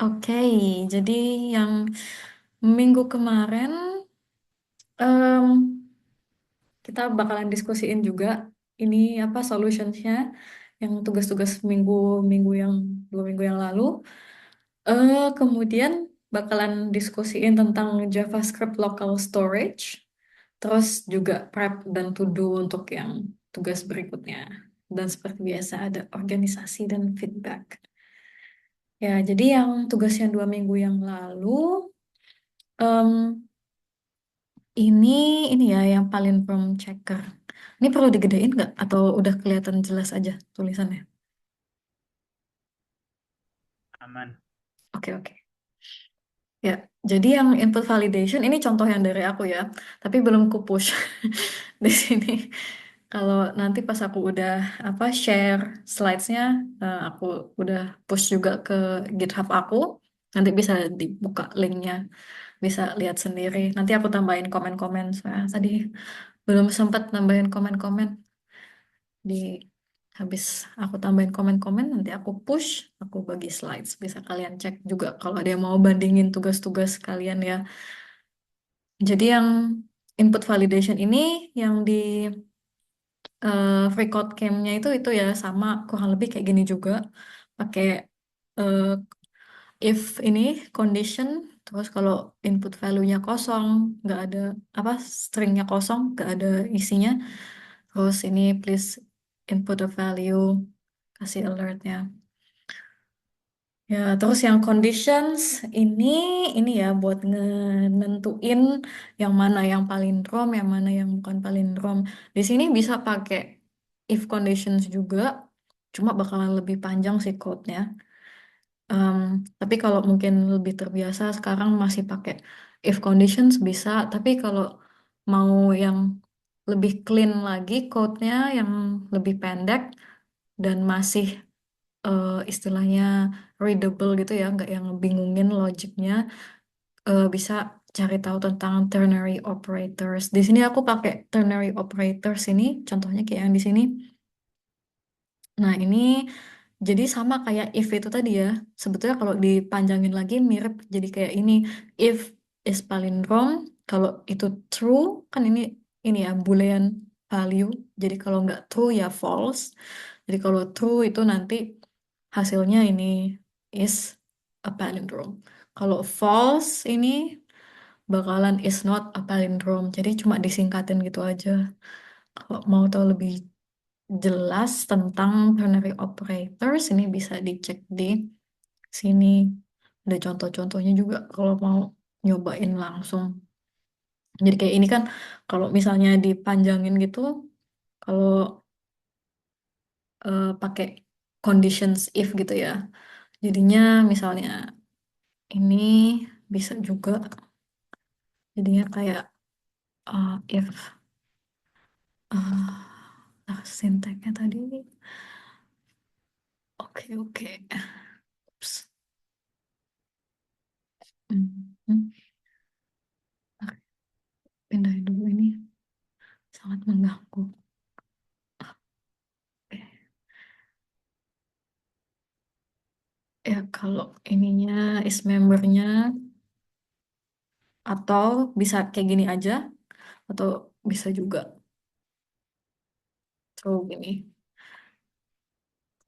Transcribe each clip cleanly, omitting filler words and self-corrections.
Oke, jadi yang minggu kemarin em, kita bakalan diskusiin juga ini apa solutionsnya yang tugas-tugas minggu-minggu yang 2 minggu yang lalu. Kemudian bakalan diskusiin tentang JavaScript local storage, terus juga prep dan to do untuk yang tugas berikutnya. Dan seperti biasa ada organisasi dan feedback. Ya, jadi yang tugasnya 2 minggu yang lalu. em, Ini ini ya yang paling from checker. Ini perlu digedein nggak atau udah kelihatan jelas aja tulisannya? Aman. Oke, oke. Ya, jadi yang input validation ini contoh yang dari aku ya, tapi belum ku push di sini. Kalau nanti pas aku udah apa share slides-nya, aku udah push juga ke GitHub aku. Nanti bisa dibuka linknya, bisa lihat sendiri. Nanti aku tambahin komen-komen. Soalnya tadi belum sempat nambahin komen-komen. Di habis aku tambahin komen-komen nanti aku push, aku bagi slides, bisa kalian cek juga kalau ada yang mau bandingin tugas-tugas kalian ya. Jadi yang input validation ini yang di free code camp-nya itu ya sama kurang lebih kayak gini juga, pakai eh, if ini condition, terus kalau input value-nya kosong, nggak ada apa stringnya kosong, nggak ada isinya, terus ini please input a value, kasih alertnya. Ya, terus yang conditions ini ini ya buat nentuin yang mana yang palindrom, yang mana yang bukan palindrom. Di sini bisa pakai if conditions juga, cuma bakalan lebih panjang sih code-nya. Em, tapi kalau mungkin lebih terbiasa sekarang masih pakai if conditions bisa, tapi kalau mau yang lebih clean lagi code-nya yang lebih pendek dan masih istilahnya readable gitu ya, nggak yang bingungin logiknya, bisa cari tahu tentang ternary operators. Di sini aku pakai ternary operators ini, contohnya kayak yang di sini. Nah, ini jadi sama kayak if itu tadi ya. Sebetulnya kalau dipanjangin lagi mirip jadi kayak ini. If is palindrome, kalau itu true, kan ini ya Boolean value. Jadi kalau nggak true ya false. Jadi kalau true itu nanti hasilnya ini is a palindrome. Kalau false ini bakalan is not a palindrome. Jadi cuma disingkatin gitu aja. Kalau mau tahu lebih jelas tentang ternary operators ini bisa dicek di sini. Ada contoh-contohnya juga kalau mau nyobain langsung. Jadi kayak ini kan kalau misalnya dipanjangin gitu, kalau pakai conditions if gitu ya. Jadinya misalnya ini bisa juga jadinya kayak if sintaknya tadi. Oke, oke. Ups. Hmm, hmm. Oke, pindahin dulu ini sangat mengganggu. Oke. Ya, kalau ininya is membernya atau bisa kayak gini aja atau bisa juga terus gini.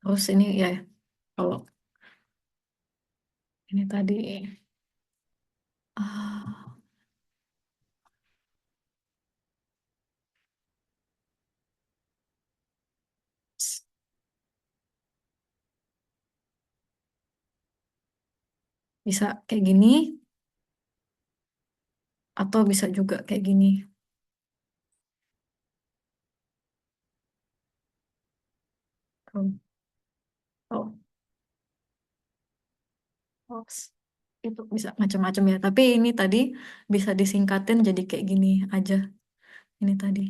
Terus ini ya kalau ini tadi ah, s- bisa kayak gini atau bisa juga kayak gini. Tuh. Oh, oh, itu bisa macam-macam ya. Tapi ini tadi bisa disingkatin jadi kayak gini aja. Ini tadi.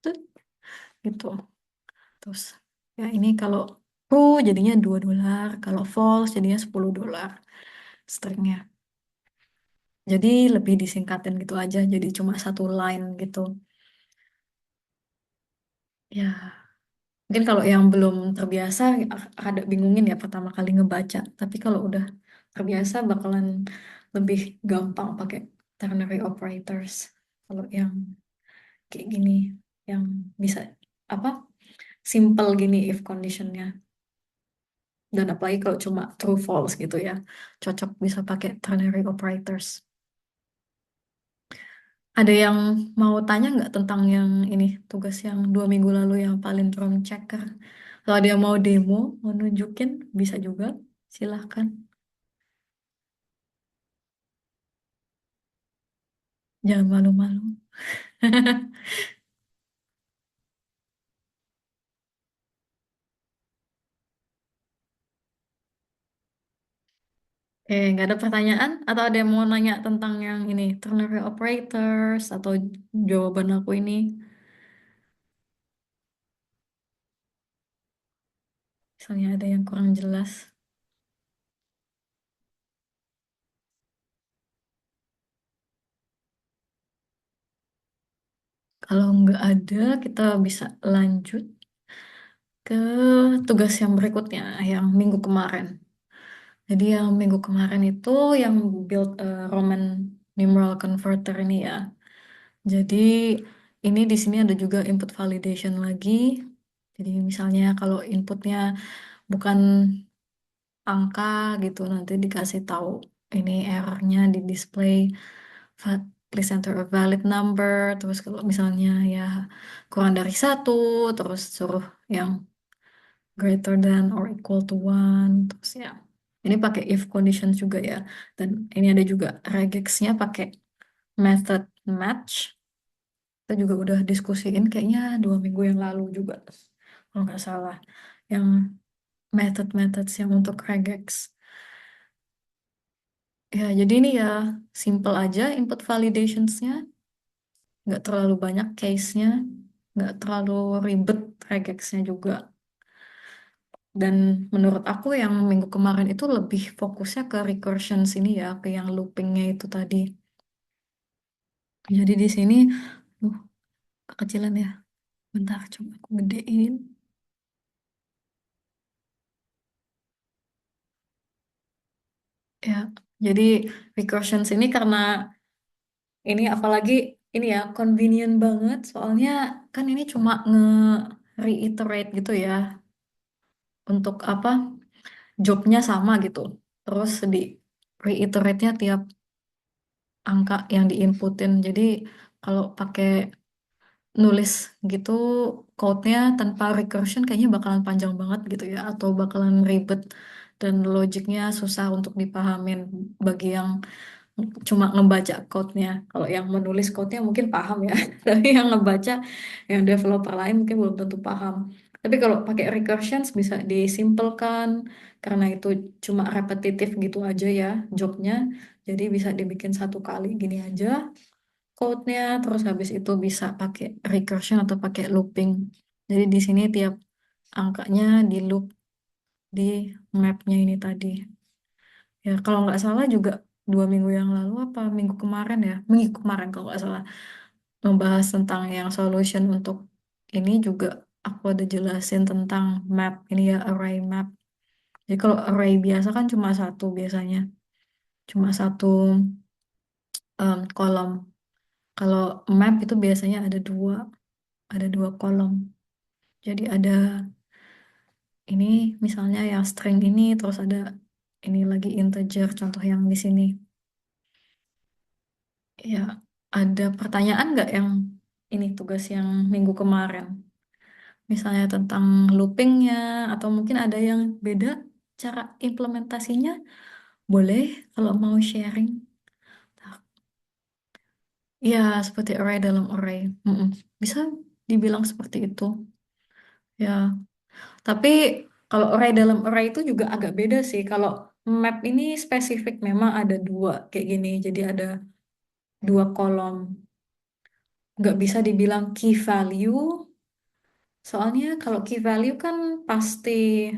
Tuh, gitu. Terus ya ini kalau true jadinya $2, kalau false jadinya $10 stringnya. Jadi lebih disingkatin gitu aja, jadi cuma satu line gitu. Ya, mungkin kalau yang belum terbiasa agak bingungin ya pertama kali ngebaca. Tapi kalau udah terbiasa bakalan lebih gampang pakai ternary operators. Kalau yang kayak gini, yang bisa apa simple gini if conditionnya. Dan apalagi kalau cuma true false gitu ya, cocok bisa pakai ternary operators. Ada yang mau tanya nggak tentang yang ini tugas yang 2 minggu lalu yang palindrome checker? Kalau ada yang mau demo, mau nunjukin, bisa juga. Silahkan, jangan malu-malu. Nggak ada pertanyaan? Atau ada yang mau nanya tentang yang ini, ternary operators, atau jawaban aku ini? Misalnya ada yang kurang jelas. Kalau nggak ada, kita bisa lanjut ke tugas yang berikutnya, yang minggu kemarin. Jadi yang minggu kemarin itu yang build Roman numeral converter ini ya. Jadi ini di sini ada juga input validation lagi. Jadi misalnya kalau inputnya bukan angka gitu, nanti dikasih tahu ini errornya di display please enter a valid number. Terus kalau misalnya ya kurang dari satu, terus suruh yang greater than or equal to one. Terus ya, ini pakai if condition juga ya. Dan ini ada juga regexnya pakai method match. Kita juga udah diskusiin kayaknya 2 minggu yang lalu juga. Kalau nggak salah. Yang method-methods yang untuk regex. Ya, jadi ini ya simple aja input validationsnya. Nggak terlalu banyak case-nya. Nggak terlalu ribet regexnya juga. Dan menurut aku yang minggu kemarin itu lebih fokusnya ke recursion sini ya, ke yang loopingnya itu tadi. Jadi di sini, uh, kekecilan ya. Bentar, coba aku gedein. Ya, jadi recursion sini karena ini apalagi ini ya convenient banget. Soalnya kan ini cuma nge-reiterate gitu ya. Untuk apa, jobnya sama gitu. Terus di reiterate-nya tiap angka yang diinputin. Jadi kalau pakai nulis gitu code-nya tanpa recursion kayaknya bakalan panjang banget gitu ya atau bakalan ribet dan logiknya susah untuk dipahamin bagi yang cuma ngebaca code-nya. Kalau yang menulis code-nya mungkin paham ya, tapi yang ngebaca yang developer lain mungkin belum tentu paham. Tapi kalau pakai recursions bisa disimpelkan karena itu cuma repetitif gitu aja ya jobnya. Jadi bisa dibikin satu kali gini aja code-nya, terus habis itu bisa pakai recursion atau pakai looping. Jadi di sini tiap angkanya di loop di mapnya ini tadi. Ya kalau nggak salah juga 2 minggu yang lalu apa minggu kemarin ya, minggu kemarin kalau nggak salah membahas tentang yang solution untuk ini juga aku ada jelasin tentang map ini ya array map. Jadi kalau array biasa kan cuma satu biasanya, cuma satu kolom. Kalau map itu biasanya ada dua kolom. Jadi ada ini misalnya yang string ini terus ada ini lagi integer contoh yang di sini. Ya, ada pertanyaan nggak yang ini tugas yang minggu kemarin? Misalnya tentang loopingnya atau mungkin ada yang beda cara implementasinya? Boleh kalau mau sharing. Ya, seperti array dalam array. Mm-mm. Bisa dibilang seperti itu. Ya, tapi kalau array dalam array itu juga agak beda sih. Kalau map ini spesifik memang ada dua kayak gini. Jadi ada dua kolom. Nggak bisa dibilang key value. Soalnya kalau key value kan pasti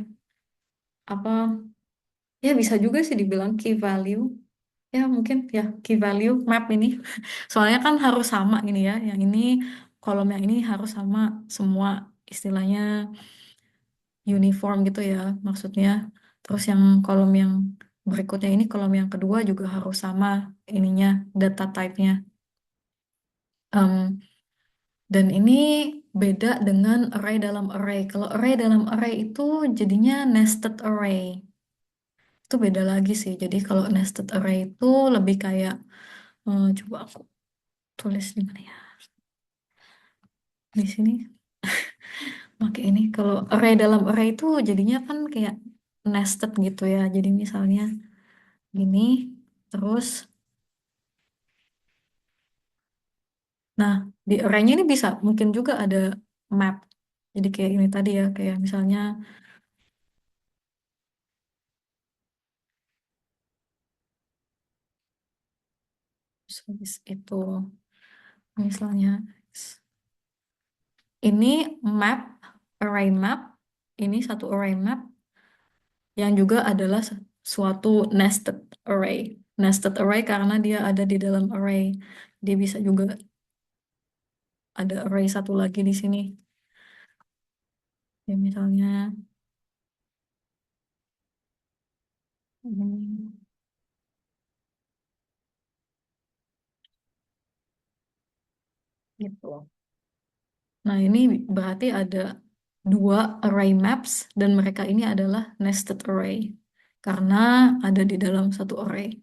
apa? Ya bisa juga sih dibilang key value. Ya mungkin ya key value map ini. Soalnya kan harus sama gini ya. Yang ini kolom yang ini harus sama semua istilahnya uniform gitu ya maksudnya. Terus yang kolom yang berikutnya ini kolom yang kedua juga harus sama ininya, data type-nya. Em, dan ini beda dengan array dalam array. Kalau array dalam array itu jadinya nested array. Itu beda lagi sih. Jadi kalau nested array itu lebih kayak, coba aku tulis di mana ya? Di sini. Oke, ini kalau array dalam array itu jadinya kan kayak nested gitu ya. Jadi misalnya gini, terus, nah di array-nya ini bisa mungkin juga ada map. Jadi kayak ini tadi ya, kayak misalnya itu, misalnya ini map, array map, ini satu array map yang juga adalah suatu nested array. Nested array karena dia ada di dalam array. Dia bisa juga ada array satu lagi di sini. Ya, misalnya hmm, gitu. Nah, ini berarti ada dua array maps dan mereka ini adalah nested array karena ada di dalam satu array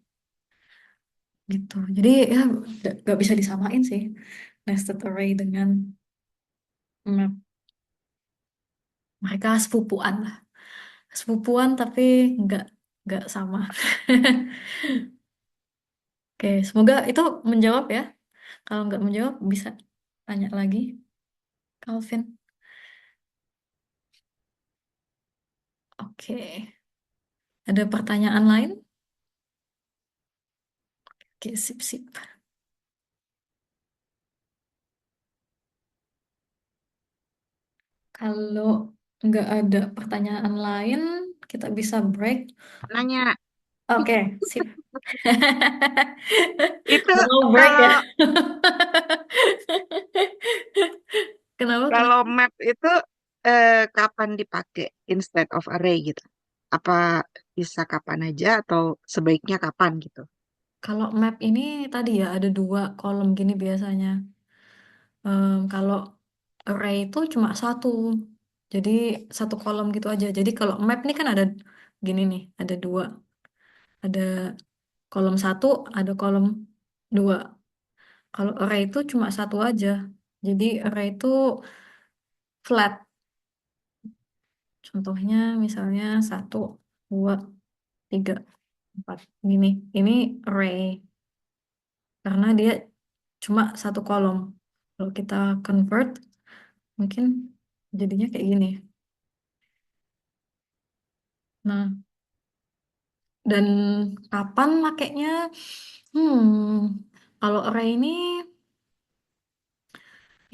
gitu. Jadi ya gak bisa disamain sih nested array dengan map. Mereka sepupuan lah, sepupuan tapi nggak nggak sama. Oke, semoga itu menjawab ya. Kalau nggak menjawab bisa tanya lagi, Calvin. Oke, ada pertanyaan lain? Oke, sip sip. Kalau nggak ada pertanyaan lain, kita bisa break. Nanya, Oke, sip. itu Mau break ya? kalau Kenapa? kalau Kenapa? map itu kapan dipakai instead of array gitu? Apa bisa kapan aja atau sebaiknya kapan gitu? Kalau map ini tadi ya ada dua kolom gini biasanya. Kalau array itu cuma satu. Jadi satu kolom gitu aja. Jadi kalau map ini kan ada gini nih, ada dua. Ada kolom satu, ada kolom dua. Kalau array itu cuma satu aja. Jadi array itu flat. Contohnya misalnya satu, dua, tiga, empat. Gini, ini array karena dia cuma satu kolom. Kalau kita convert, mungkin jadinya kayak gini. Nah, dan kapan makainya? Hmm, kalau array ini,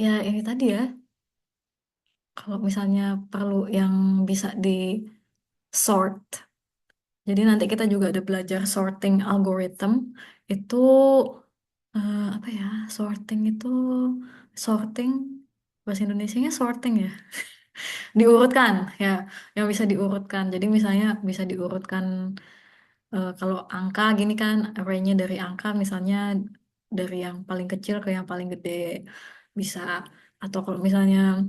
ya ini tadi ya. Kalau misalnya perlu yang bisa di sort. Jadi nanti kita juga ada belajar sorting algorithm. Itu apa ya? Sorting itu sorting bahasa Indonesianya sorting ya. Diurutkan ya, yang bisa diurutkan. Jadi misalnya bisa diurutkan kalau angka gini kan array-nya dari angka misalnya dari yang paling kecil ke yang paling gede bisa. Atau kalau misalnya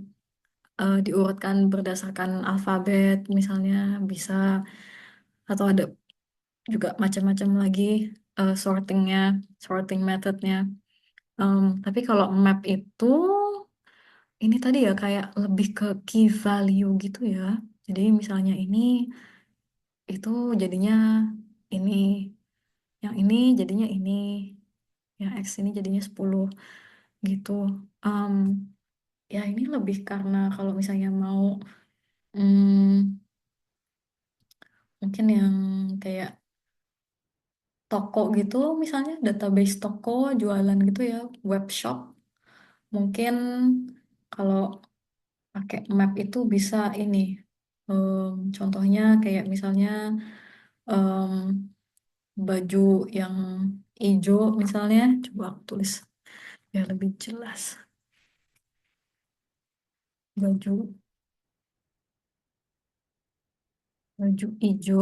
diurutkan berdasarkan alfabet misalnya bisa. Atau ada juga macam-macam lagi sortingnya, sorting methodnya. Tapi kalau map itu ini tadi ya kayak lebih ke key value gitu ya. Jadi misalnya ini itu jadinya ini, yang ini jadinya ini, yang X ini jadinya 10 gitu. Em, ya ini lebih karena kalau misalnya mau mungkin yang kayak toko gitu misalnya database toko jualan gitu ya, web shop. Mungkin kalau pakai map itu bisa ini. Contohnya kayak misalnya em, baju yang hijau misalnya. Coba aku tulis biar lebih jelas. Baju baju hijau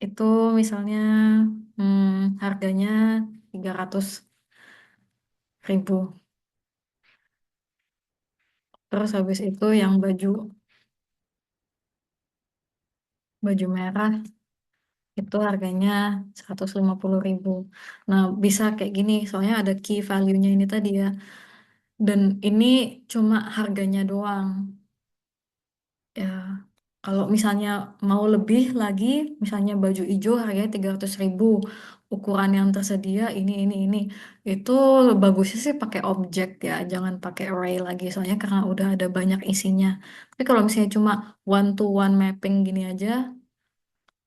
Itu misalnya harganya 300.000. Terus habis itu yang baju merah itu harganya 150.000. Nah, bisa kayak gini, soalnya ada key value-nya ini tadi ya. Dan ini cuma harganya doang. Ya, kalau misalnya mau lebih lagi, misalnya baju hijau harganya 300.000. Ukuran yang tersedia ini. Itu bagusnya sih pakai objek ya, jangan pakai array lagi. Soalnya karena udah ada banyak isinya. Tapi kalau misalnya cuma one to one mapping gini aja,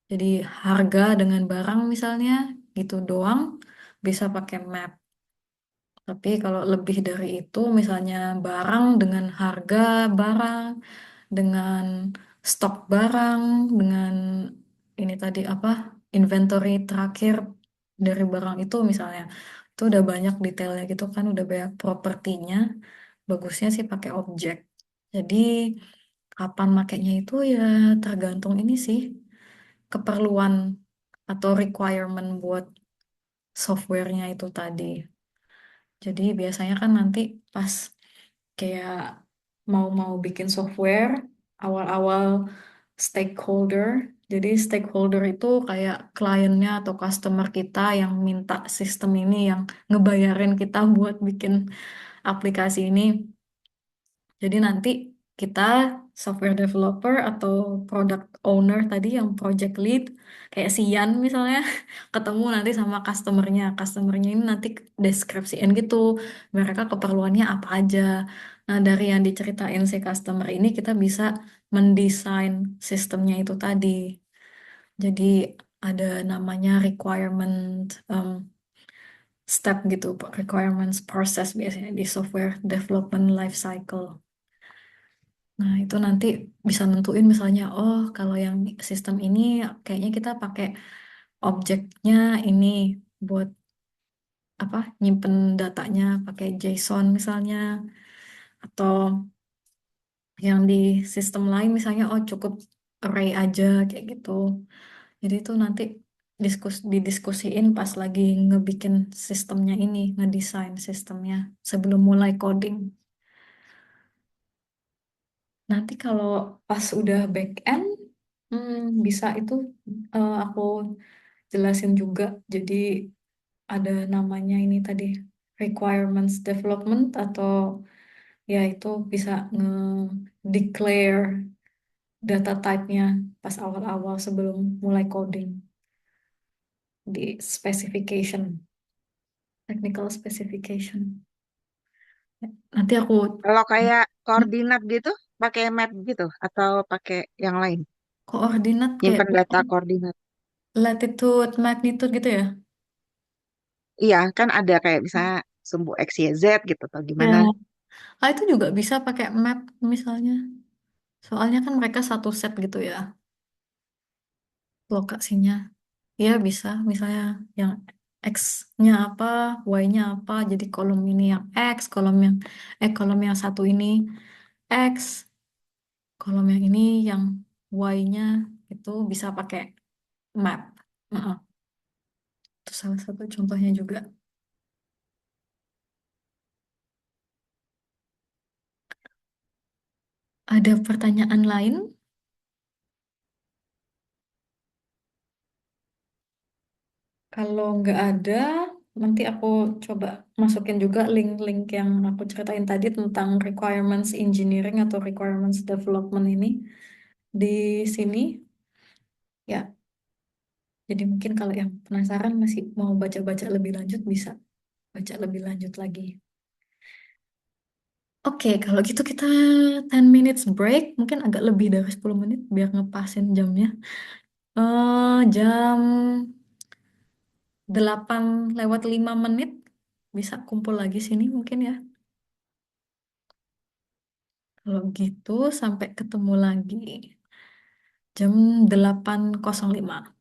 jadi harga dengan barang misalnya gitu doang bisa pakai map. Tapi kalau lebih dari itu misalnya barang dengan harga barang, dengan stok barang, dengan ini tadi apa? Inventory terakhir dari barang itu misalnya. Itu udah banyak detailnya gitu kan, udah banyak propertinya. Bagusnya sih pakai objek. Jadi kapan makainya itu ya tergantung ini sih keperluan atau requirement buat softwarenya itu tadi. Jadi biasanya kan nanti pas kayak mau bikin software, awal-awal stakeholder. Jadi stakeholder itu kayak kliennya atau customer kita yang minta sistem ini, yang ngebayarin kita buat bikin aplikasi ini. Jadi nanti kita software developer atau product owner tadi yang project lead kayak Sian misalnya ketemu nanti sama customernya. Customernya ini nanti deskripsiin gitu mereka keperluannya apa aja. Nah, dari yang diceritain si customer ini kita bisa mendesain sistemnya itu tadi. Jadi ada namanya requirement step gitu, requirements process biasanya di software development life cycle. Nah, itu nanti bisa nentuin misalnya, oh kalau yang sistem ini kayaknya kita pakai objeknya ini buat apa nyimpen datanya pakai JSON misalnya, atau yang di sistem lain misalnya, oh cukup array aja kayak gitu. Jadi itu nanti didiskusiin pas lagi ngebikin sistemnya ini, ngedesain sistemnya sebelum mulai coding. Nanti kalau pas udah back end, bisa itu aku jelasin juga. Jadi ada namanya ini tadi requirements development atau ya itu bisa nge-declare data type-nya pas awal-awal sebelum mulai coding di specification, technical specification. Nanti aku Kalau kayak koordinat gitu, pakai map gitu atau pakai yang lain? koordinat kayak Nyimpen data koordinat. latitude, magnitude gitu ya. Iya, kan ada kayak misalnya sumbu X, Y, Z gitu atau Ya, gimana. itu juga bisa pakai map misalnya. Soalnya kan mereka satu set gitu ya lokasinya. Ya bisa, misalnya yang X-nya apa, Y-nya apa. Jadi kolom ini yang X, kolom yang satu ini X, kolom yang ini yang Y-nya itu bisa pakai map. Heeh. Itu salah satu contohnya juga. Ada pertanyaan lain? Kalau nggak ada, nanti aku coba masukin juga link-link yang aku ceritain tadi tentang requirements engineering atau requirements development ini di sini. Ya, jadi mungkin kalau yang penasaran masih mau baca-baca lebih lanjut bisa baca lebih lanjut lagi. Oke, kalau gitu kita 10 minutes break, mungkin agak lebih dari 10 menit biar ngepasin jamnya. Jam 8:05 bisa kumpul lagi sini mungkin ya. Kalau gitu sampai ketemu lagi jam 8:05.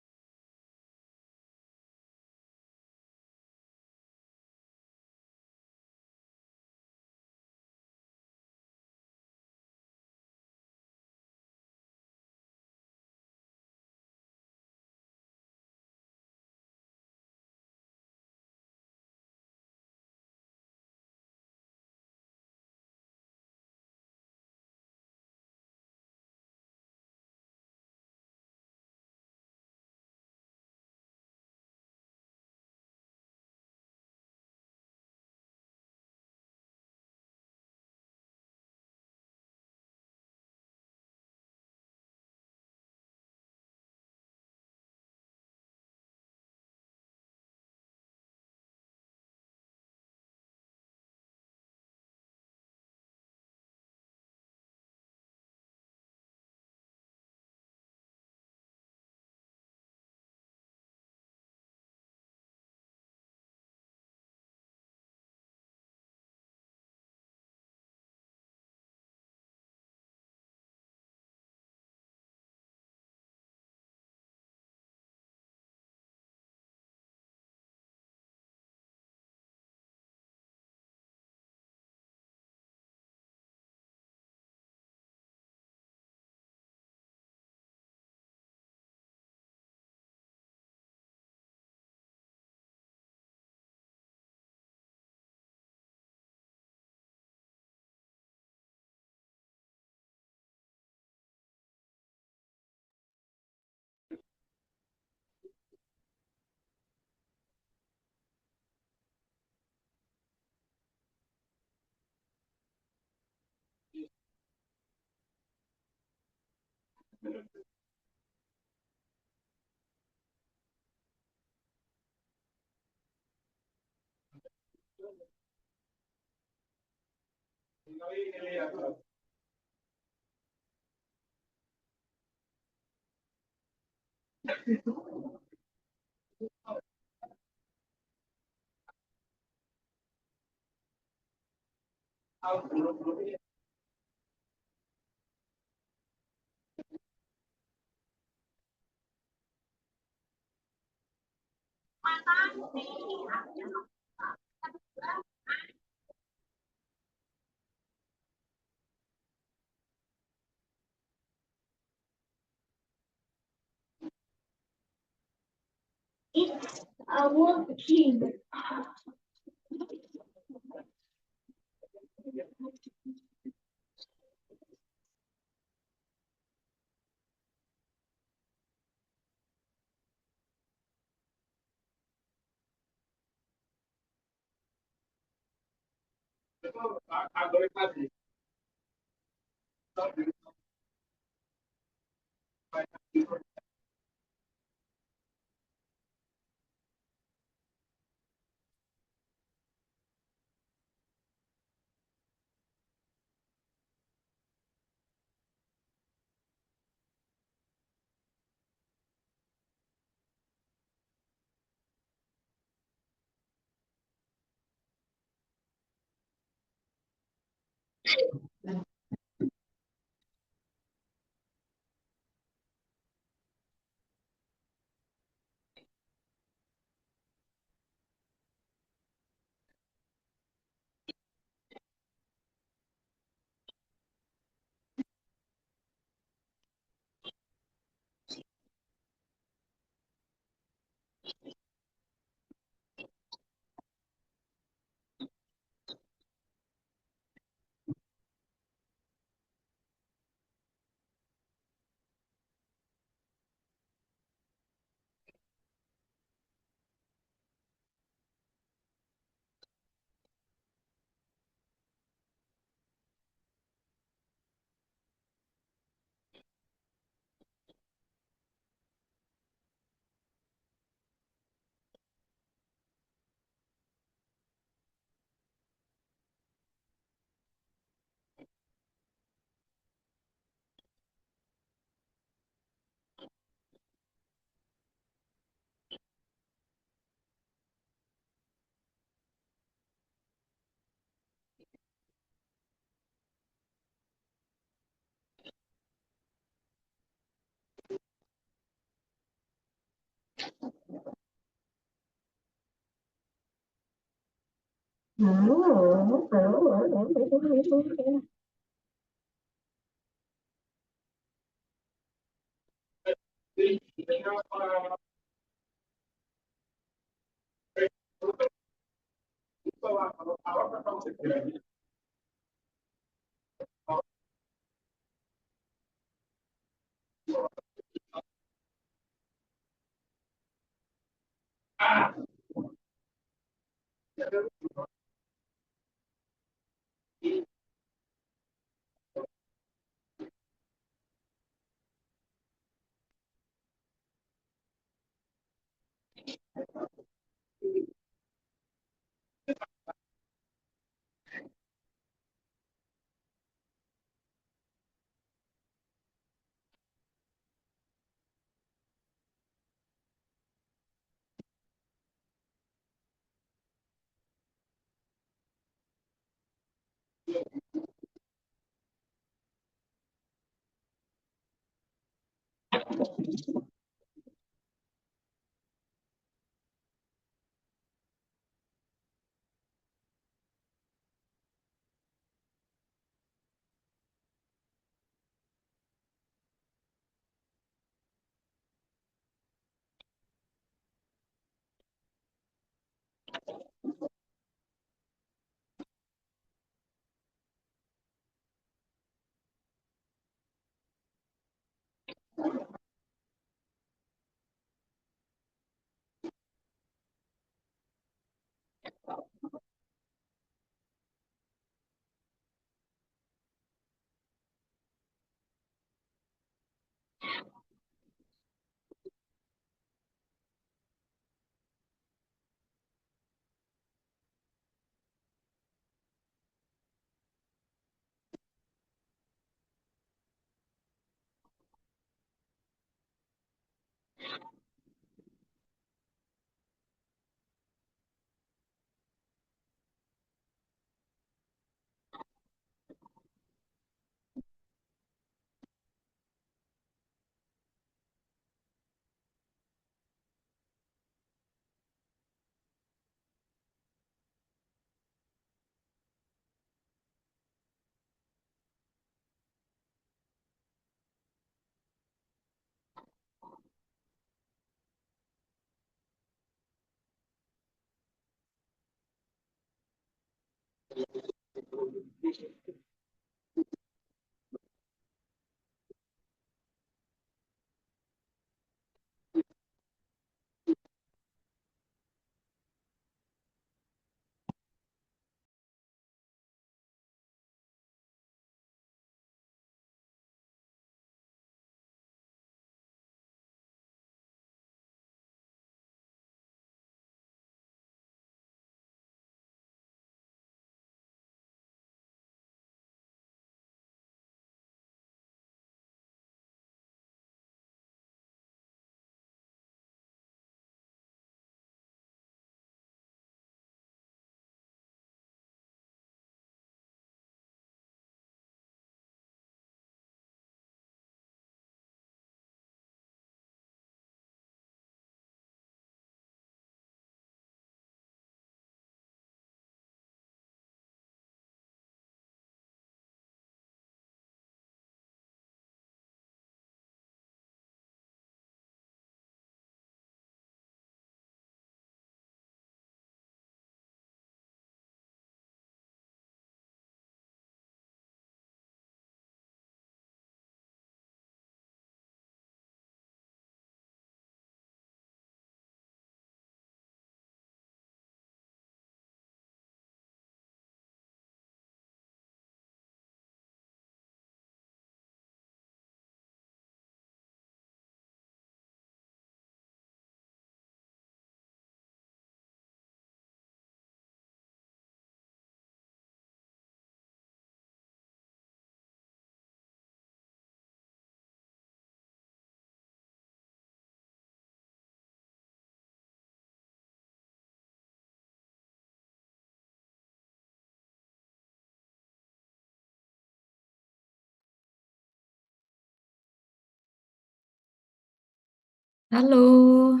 Halo,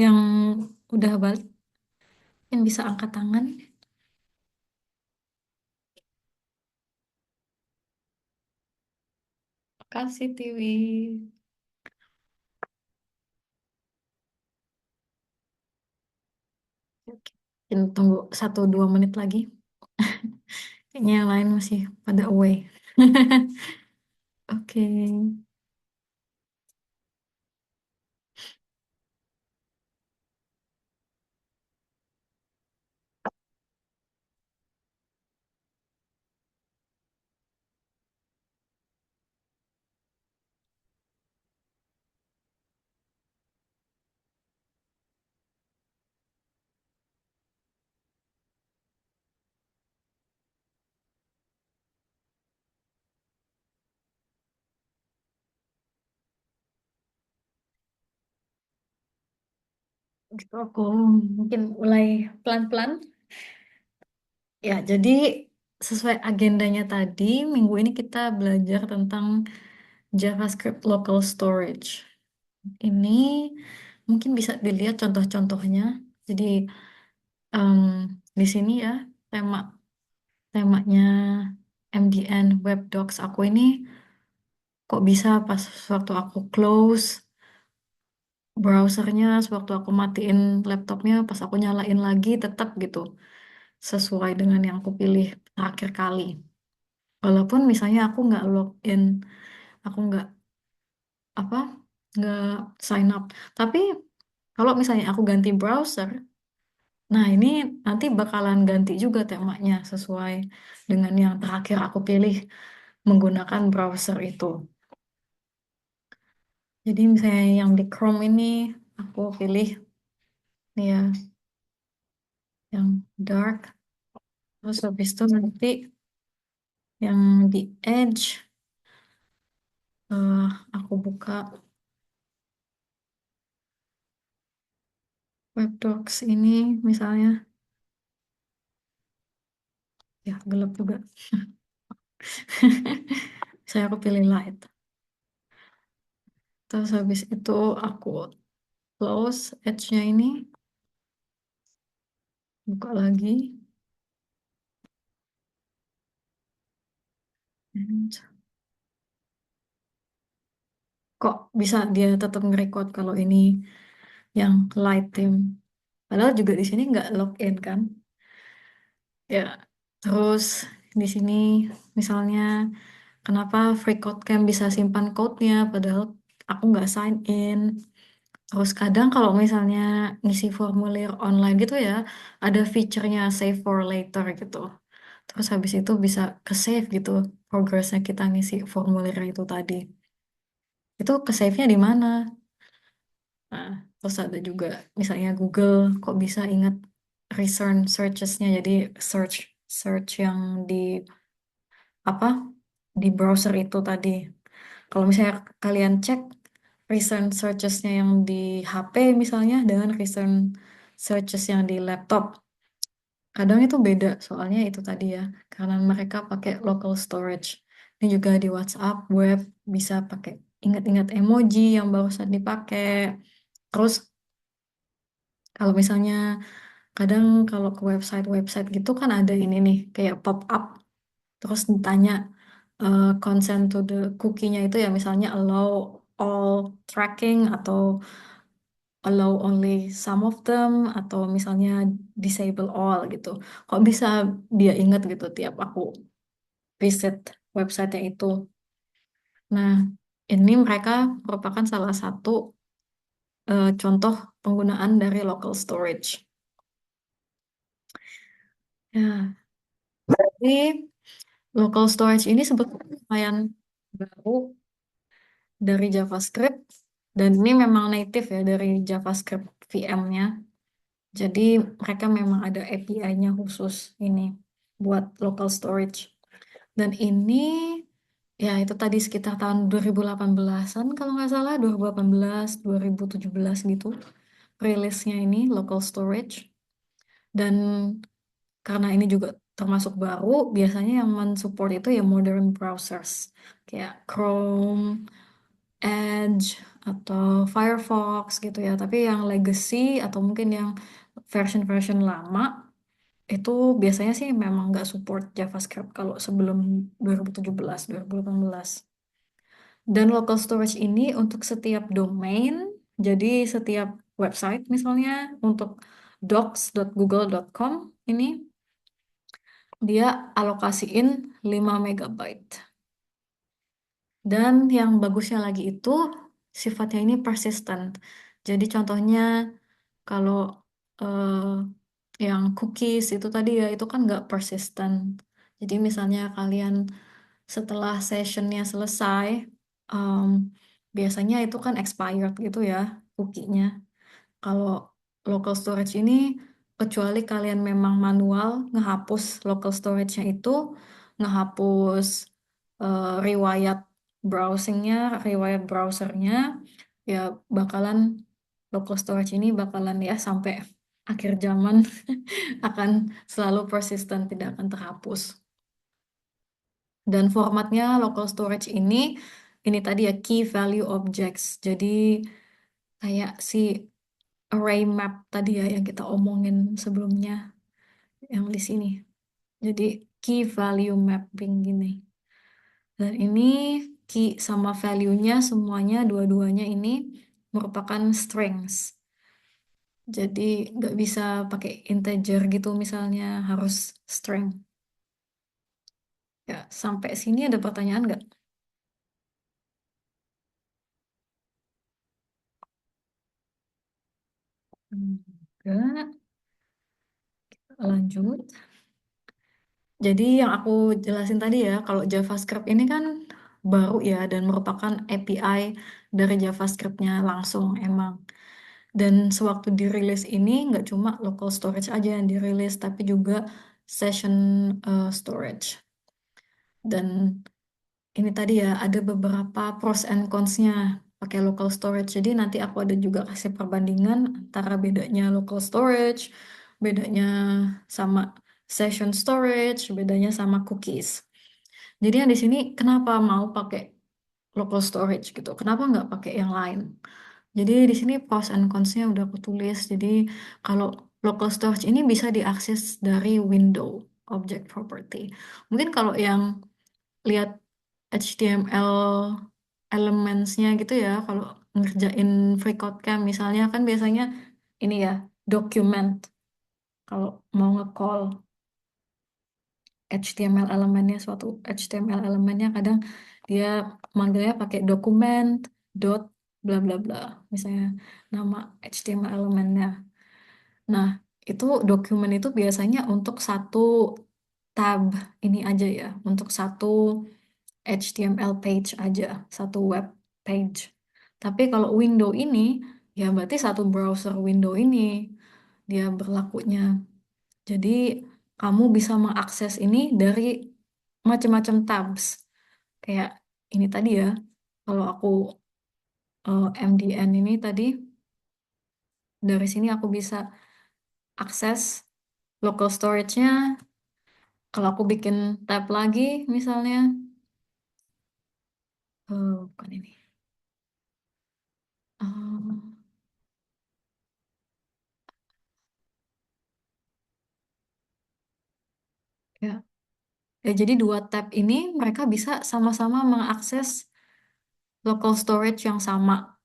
yang udah balik, yang bisa angkat tangan. Kasih Tiwi. Oke. Kita tunggu 1-2 menit lagi. Kayaknya yang lain masih pada away. Oke. Gitu aku mungkin mulai pelan-pelan. Ya, jadi sesuai agendanya tadi, minggu ini kita belajar tentang JavaScript Local Storage. Ini mungkin bisa dilihat contoh-contohnya. Jadi em, di sini ya tema temanya MDN Web Docs aku ini kok bisa pas waktu aku close browsernya, sewaktu aku matiin laptopnya, pas aku nyalain lagi tetap gitu sesuai dengan yang aku pilih terakhir kali. Walaupun misalnya aku nggak login, aku apa nggak sign up. Tapi kalau misalnya aku ganti browser, nah ini nanti bakalan ganti juga temanya sesuai dengan yang terakhir aku pilih menggunakan browser itu. Jadi misalnya yang di Chrome ini aku pilih nih ya yang dark, terus habis itu nanti yang di Edge eh, aku buka Webdocs ini misalnya, ya gelap juga. Saya aku pilih light. Terus habis itu aku close Edge-nya ini, buka lagi. And kok bisa dia tetap nge-record kalau ini yang light theme. Padahal juga di sini nggak login kan? Ya, Terus di sini misalnya kenapa free code camp bisa simpan code-nya padahal aku nggak sign in. Terus kadang kalau misalnya ngisi formulir online gitu ya, ada fiturnya save for later gitu. Terus habis itu bisa ke save gitu progresnya kita ngisi formulir itu tadi. Itu ke save-nya di mana? Nah, terus ada juga misalnya Google kok bisa ingat recent searches-nya jadi search search yang di apa di browser itu tadi. Kalau misalnya kalian cek recent searches-nya yang di HP misalnya dengan recent searches yang di laptop, kadang itu beda soalnya itu tadi ya, karena mereka pakai local storage. Ini juga di WhatsApp web bisa pakai ingat-ingat emoji yang barusan dipakai. Terus kalau misalnya kadang kalau ke website-website gitu kan ada ini nih kayak pop up terus ditanya consent to the cookie-nya itu ya misalnya allow all tracking atau allow only some of them atau misalnya disable all gitu. Kok bisa dia ingat gitu tiap aku visit website itu. Nah, ini mereka merupakan salah satu contoh penggunaan dari local storage. Ya, jadi local storage ini sebetulnya lumayan baru dari JavaScript dan ini memang native ya dari JavaScript VM-nya. Jadi mereka memang ada API-nya khusus ini buat local storage. Dan ini ya itu tadi sekitar tahun 2018-an kalau nggak salah 2018 2017 gitu rilisnya ini local storage. Dan karena ini juga termasuk baru, biasanya yang mensupport itu ya modern browsers kayak Chrome, Edge atau Firefox gitu ya. Tapi yang legacy atau mungkin yang version-version lama itu biasanya sih memang nggak support JavaScript kalau sebelum 2017, 2018. Dan local storage ini untuk setiap domain, jadi setiap website misalnya untuk docs.google.com ini dia alokasiin 5 megabyte. Dan yang bagusnya lagi itu sifatnya ini persistent. Jadi contohnya kalau eh, yang cookies itu tadi ya itu kan nggak persistent. Jadi misalnya kalian setelah sessionnya selesai, em, biasanya itu kan expired gitu ya cookie-nya. Kalau local storage ini, kecuali kalian memang manual ngehapus local storage-nya itu, ngehapus riwayat browsingnya, riwayat browsernya, ya bakalan local storage ini bakalan ya sampai akhir zaman akan selalu persisten, tidak akan terhapus. Dan formatnya local storage ini tadi ya key value objects. Jadi kayak si array map tadi ya yang kita omongin sebelumnya yang di sini. Jadi key value mapping gini. Dan ini key sama value-nya semuanya dua-duanya ini merupakan strings. Jadi nggak bisa pakai integer gitu misalnya harus string. Ya, sampai sini ada pertanyaan nggak? Enggak. Lanjut. Jadi yang aku jelasin tadi ya, kalau JavaScript ini kan baru ya dan merupakan API dari JavaScript-nya langsung emang. Dan sewaktu dirilis ini nggak cuma local storage aja yang dirilis, tapi juga session storage. Dan ini tadi ya ada beberapa pros and cons-nya pakai local storage. Jadi nanti aku ada juga kasih perbandingan antara bedanya local storage, bedanya sama session storage, bedanya sama cookies. Jadi yang di sini kenapa mau pakai local storage gitu? Kenapa nggak pakai yang lain? Jadi di sini pros and cons-nya udah aku tulis. Jadi kalau local storage ini bisa diakses dari window object property. Mungkin kalau yang lihat HTML elementsnya gitu ya, kalau ngerjain free code camp misalnya kan biasanya ini ya document kalau mau nge-call. HTML elemennya, suatu HTML elemennya kadang dia manggilnya pakai dokumen dot bla bla bla, misalnya nama HTML elemennya. Nah, itu dokumen itu biasanya untuk satu tab ini aja ya, untuk satu HTML page aja, satu web page. Tapi kalau window ini, ya berarti satu browser window ini dia berlakunya. Jadi kamu bisa mengakses ini dari macam-macam tabs. Kayak ini tadi ya, kalau aku MDN ini tadi, dari sini aku bisa akses local storage-nya. Kalau aku bikin tab lagi, misalnya, bukan ini. Eh, ya, ya, jadi dua tab ini mereka bisa sama-sama mengakses local storage yang sama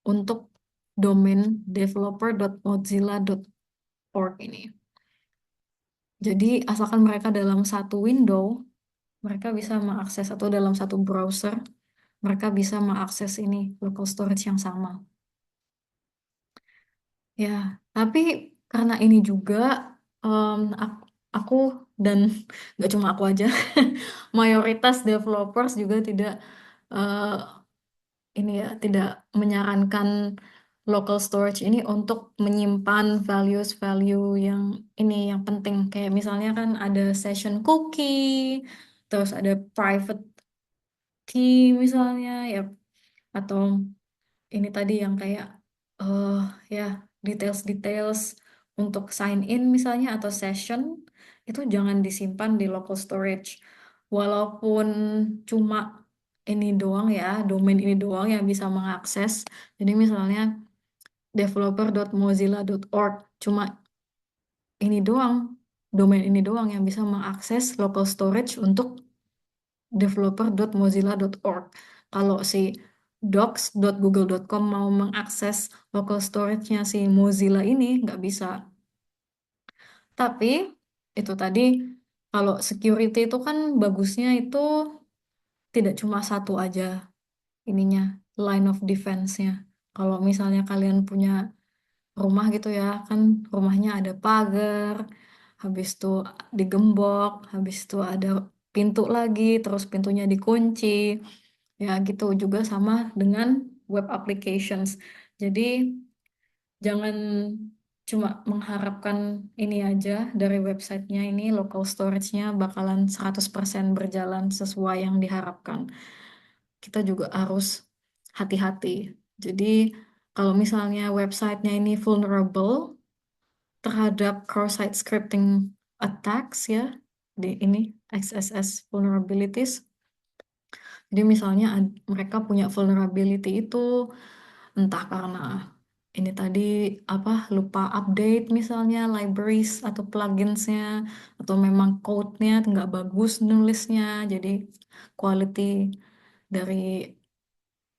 untuk domain developer.mozilla.org ini. Jadi asalkan mereka dalam satu window, mereka bisa mengakses, atau dalam satu browser, mereka bisa mengakses ini local storage yang sama. Ya, tapi karena ini juga aku dan nggak cuma aku aja, mayoritas developers juga tidak eh, ini ya tidak menyarankan local storage ini untuk menyimpan values-value yang ini yang penting, kayak misalnya kan ada session cookie, terus ada private key misalnya ya, atau ini tadi yang kayak eh ya details-details untuk sign in misalnya atau session, itu jangan disimpan di local storage. Walaupun cuma ini doang ya, domain ini doang yang bisa mengakses. Jadi misalnya developer.mozilla.org, cuma ini doang, domain ini doang yang bisa mengakses local storage untuk developer.mozilla.org. Kalau si docs.google.com mau mengakses local storage-nya si Mozilla ini, nggak bisa. Tapi itu tadi, kalau security itu kan bagusnya itu tidak cuma satu aja ininya, line of defense-nya. Kalau misalnya kalian punya rumah gitu ya, kan rumahnya ada pagar, habis itu digembok, habis itu ada pintu lagi, terus pintunya dikunci. Ya, gitu juga sama dengan web applications. Jadi, jangan cuma mengharapkan ini aja dari websitenya ini, local storage-nya bakalan 100% berjalan sesuai yang diharapkan. Kita juga harus hati-hati. Jadi, kalau misalnya websitenya ini vulnerable terhadap cross-site scripting attacks ya, di ini XSS vulnerabilities. Jadi misalnya mereka punya vulnerability itu entah karena ini tadi apa lupa update misalnya libraries atau pluginsnya, atau memang code-nya nggak bagus nulisnya, jadi quality dari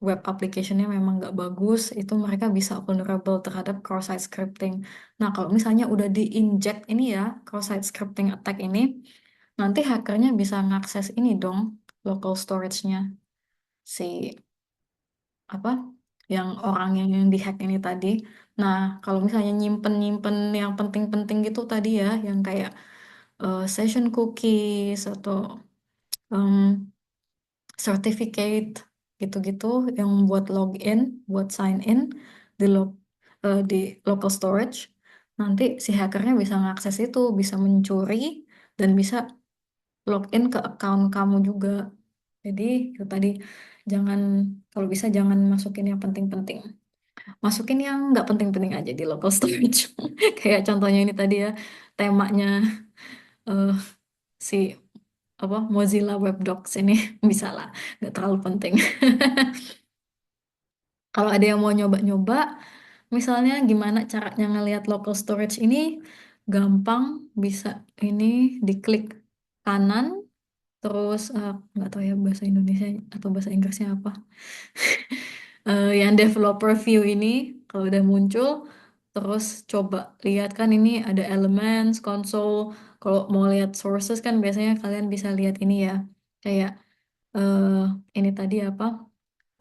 web application-nya memang nggak bagus, itu mereka bisa vulnerable terhadap cross-site scripting. Nah, kalau misalnya udah di-inject ini ya, cross-site scripting attack ini, nanti hackernya bisa ngakses ini dong, local storage-nya si apa yang orang yang dihack ini tadi. Nah, kalau misalnya nyimpen-nyimpen yang penting-penting gitu tadi ya, yang kayak session cookies atau em, certificate gitu-gitu yang buat login, buat sign in di di local storage, nanti si hackernya bisa ngakses itu, bisa mencuri dan bisa login ke account kamu juga. Jadi itu tadi, jangan, kalau bisa jangan masukin yang penting-penting. Masukin yang nggak penting-penting aja di local storage. Kayak contohnya ini tadi ya, temanya eh, si apa Mozilla Web Docs ini bisa lah, nggak terlalu penting. Kalau ada yang mau nyoba-nyoba, misalnya gimana caranya ngelihat local storage ini, gampang, bisa ini diklik kanan, terus nggak tahu ya bahasa Indonesia atau bahasa Inggrisnya apa. Yang developer view ini, kalau udah muncul, Terus coba lihat kan ini ada Elements, Console. Kalau mau lihat sources kan biasanya kalian bisa lihat ini ya. Kayak eh ini tadi apa?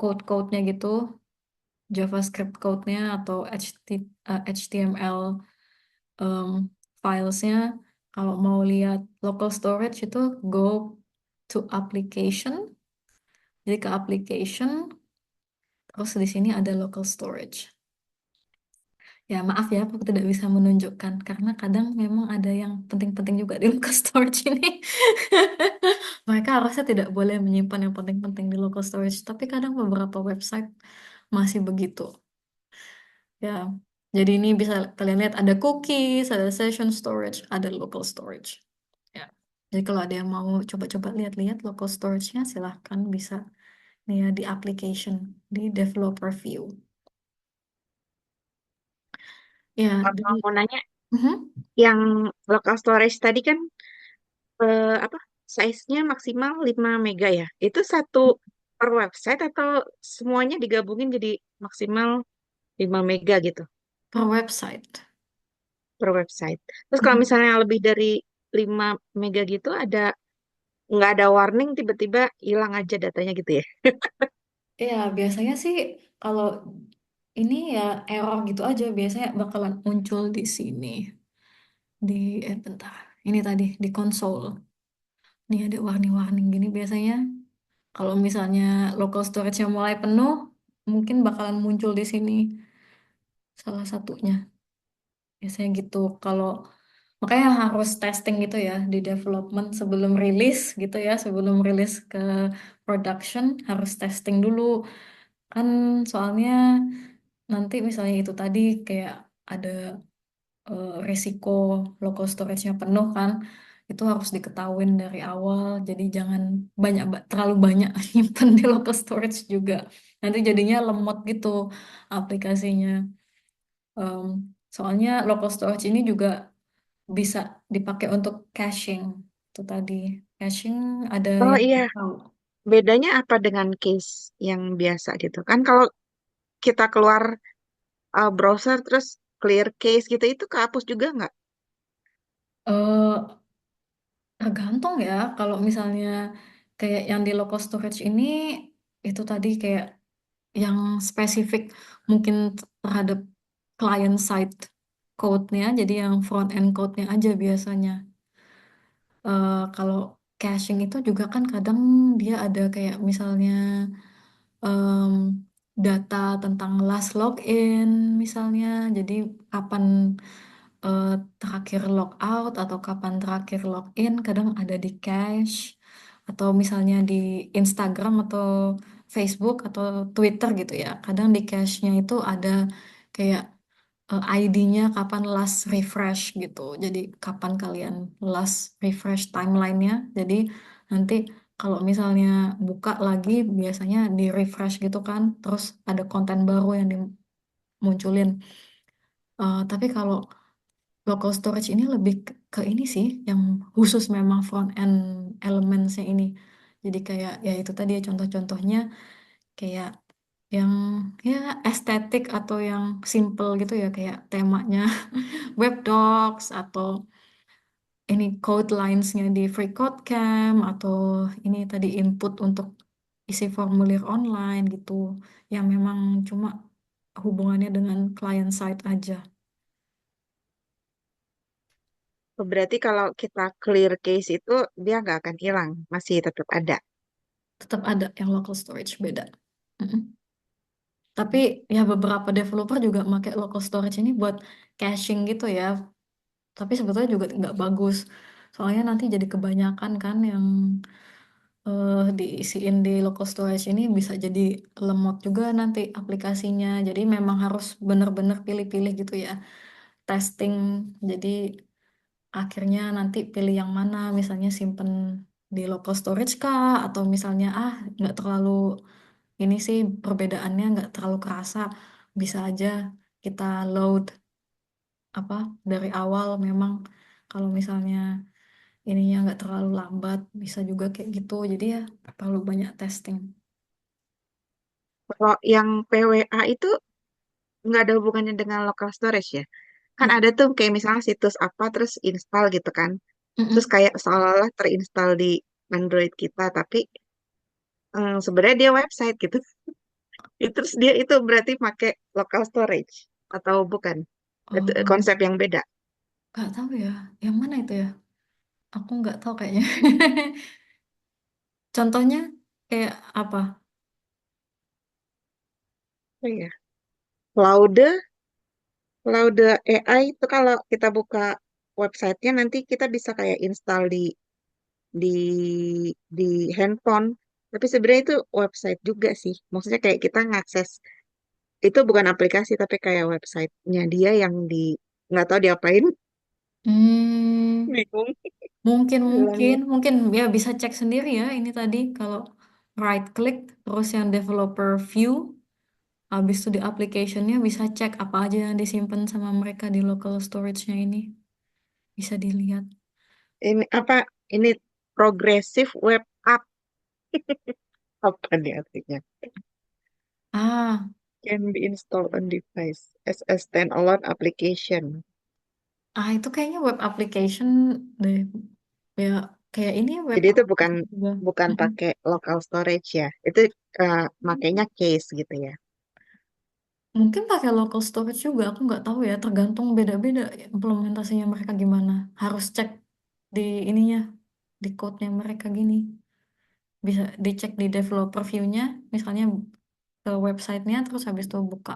Code-code-nya gitu, JavaScript code-nya atau HTML em, filesnya. Kalau mau lihat local storage itu go to application. Jadi ke application, terus di sini ada local storage. Ya, maaf ya, aku tidak bisa menunjukkan karena kadang memang ada yang penting-penting juga di local storage ini. Mereka harusnya tidak boleh menyimpan yang penting-penting di local storage, tapi kadang beberapa website masih begitu. Ya, jadi ini bisa kalian lihat ada cookies, ada session storage, ada local storage. Ya, jadi kalau ada yang mau coba-coba lihat-lihat local storage-nya, silahkan bisa nih ya di application, di developer view. Ya, Kalau mau nanya, mhm. yang local storage tadi kan apa size-nya maksimal 5 mega ya? Itu satu per website atau semuanya digabungin jadi maksimal 5 mega gitu Per website. per website. Terus kalau Mhm. misalnya lebih dari 5 mega gitu nggak ada warning tiba-tiba hilang aja datanya gitu ya? Ya, biasanya sih kalau ini ya error gitu aja biasanya bakalan muncul di sini di bentar. Ini tadi di konsol. Nih ada warning-warning gini biasanya. Kalau misalnya local storage-nya mulai penuh, mungkin bakalan muncul di sini salah satunya. Biasanya gitu. Kalau makanya harus testing gitu ya di development sebelum rilis gitu ya, sebelum rilis ke production harus testing dulu. Kan soalnya nanti misalnya itu tadi kayak ada resiko local storage-nya penuh kan, itu harus diketahuin dari awal. Jadi jangan terlalu banyak nyimpen di local storage juga. Nanti jadinya lemot gitu aplikasinya. Em, Soalnya local storage ini juga bisa dipakai untuk caching. Itu tadi caching ada Oh yang iya, tahu. bedanya apa dengan case yang biasa gitu? Kan kalau kita keluar browser terus clear case gitu itu kehapus juga nggak? Eh, Tergantung ya, kalau misalnya kayak yang di local storage ini itu tadi kayak yang spesifik mungkin terhadap client side code-nya, jadi yang front end code-nya aja biasanya. Kalau caching itu juga kan kadang dia ada kayak misalnya em, data tentang last login misalnya, jadi kapan eh, terakhir logout atau kapan terakhir login kadang ada di cache atau misalnya di Instagram atau Facebook atau Twitter gitu ya. Kadang di cache-nya itu ada kayak ID-nya kapan last refresh gitu. Jadi kapan kalian last refresh timeline-nya. Jadi nanti kalau misalnya buka lagi biasanya di refresh gitu kan, terus ada konten baru yang dimunculin. Tapi kalau local storage ini lebih ke ini sih, yang khusus memang front end elementsnya ini. Jadi kayak ya itu tadi ya contoh-contohnya kayak yang ya estetik atau yang simple gitu ya kayak temanya web docs atau ini code lines-nya di FreeCodeCamp atau ini tadi input untuk isi formulir online gitu yang memang cuma hubungannya dengan client side aja. Berarti kalau kita clear case itu dia nggak akan hilang, masih tetap ada. Tetap ada yang local storage beda. Mm-mm. Tapi ya beberapa developer juga pakai local storage ini buat caching gitu ya. Tapi sebetulnya juga nggak bagus. Soalnya nanti jadi kebanyakan kan yang diisiin di local storage ini bisa jadi lemot juga nanti aplikasinya. Jadi memang harus bener-bener pilih-pilih gitu ya. Testing. Jadi akhirnya nanti pilih yang mana. Misalnya simpen di local storage kah? Atau misalnya nggak terlalu ini sih perbedaannya nggak terlalu kerasa. Bisa aja kita load apa dari awal memang kalau misalnya ininya nggak terlalu lambat bisa juga kayak gitu jadi ya perlu banyak testing. Kalau yang PWA itu nggak ada hubungannya dengan local storage ya. Kan Mm, ada tuh kayak misalnya situs apa terus install gitu kan. Terus mm-mm. kayak seolah-olah terinstall di Android kita, tapi sebenarnya dia website gitu. Terus dia itu berarti pakai local storage atau bukan? Itu Oh, konsep yang beda. nggak tahu ya. Yang mana itu ya? Aku nggak tahu kayaknya. Contohnya kayak apa? Oh iya. Claude, Claude AI itu kalau kita buka websitenya nanti kita bisa kayak install di di handphone. Tapi sebenarnya itu website juga sih. Maksudnya kayak kita ngakses itu bukan aplikasi tapi kayak websitenya dia yang di nggak tahu diapain. Hmm, Bingung mungkin, mungkin, bilangnya. mungkin ya bisa cek sendiri ya. Ini tadi kalau right click terus yang developer view, habis itu di application-nya bisa cek apa aja yang disimpan sama mereka di local storage-nya ini. Bisa dilihat. Ini apa? Ini progressive web app apa nih artinya? Ah, Can be installed on device as a standalone application. itu kayaknya web application deh. Ya, kayak ini web Jadi itu bukan application juga. bukan Mm-mm. pakai local storage ya. Itu makanya case gitu ya. Mungkin pakai local storage juga, aku nggak tahu ya, tergantung beda-beda implementasinya mereka gimana. Harus cek di ininya, di code-nya mereka gini. Bisa dicek di developer view-nya, misalnya ke websitenya, terus habis itu buka.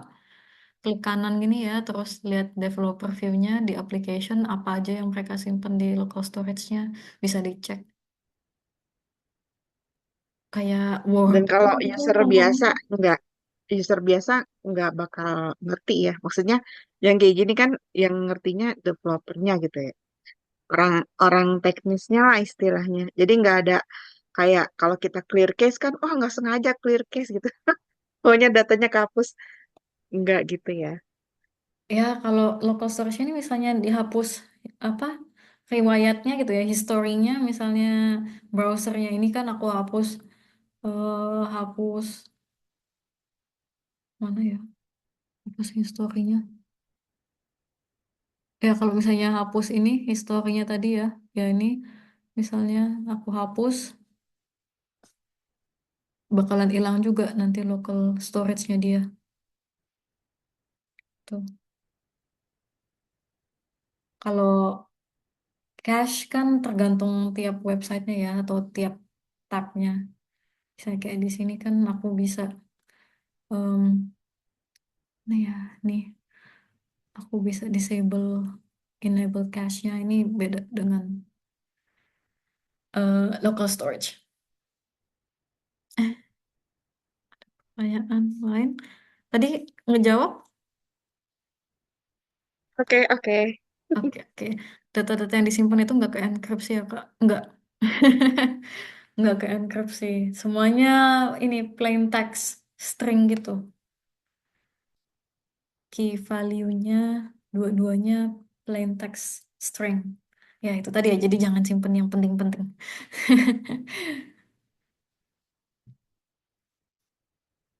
Klik kanan gini ya, terus lihat developer view-nya di application, apa aja yang mereka simpan di local storage-nya, bisa dicek. Kayak Dan Word kalau gitu contohnya. user biasa nggak bakal ngerti ya. Maksudnya yang kayak gini kan yang ngertinya developernya gitu ya. Orang orang teknisnya lah istilahnya. Jadi nggak ada kayak kalau kita clear case kan, oh nggak sengaja clear case gitu. Pokoknya datanya kehapus. Nggak gitu ya. Ya, kalau local storage ini misalnya dihapus apa riwayatnya gitu ya, historinya misalnya browsernya ini kan aku hapus hapus mana ya? Hapus historinya. Ya, kalau misalnya hapus ini historinya tadi ya, ya ini misalnya aku hapus bakalan hilang juga nanti local storage-nya dia. Tuh. Kalau cache kan tergantung tiap websitenya ya atau tiap tabnya. Misalnya kayak di sini kan aku bisa nih ya, nih aku bisa enable cache-nya ini beda dengan local storage. Eh, Pertanyaan lain. Tadi ngejawab? Oke, oke. Oke, oke. Data-data yang disimpan itu nggak ke enkripsi ya, Kak? Nggak. Nggak ke enkripsi. Semuanya ini plain text, string gitu. Key value-nya dua-duanya plain text string. Ya, itu tadi ya. Jadi jangan simpen yang penting-penting.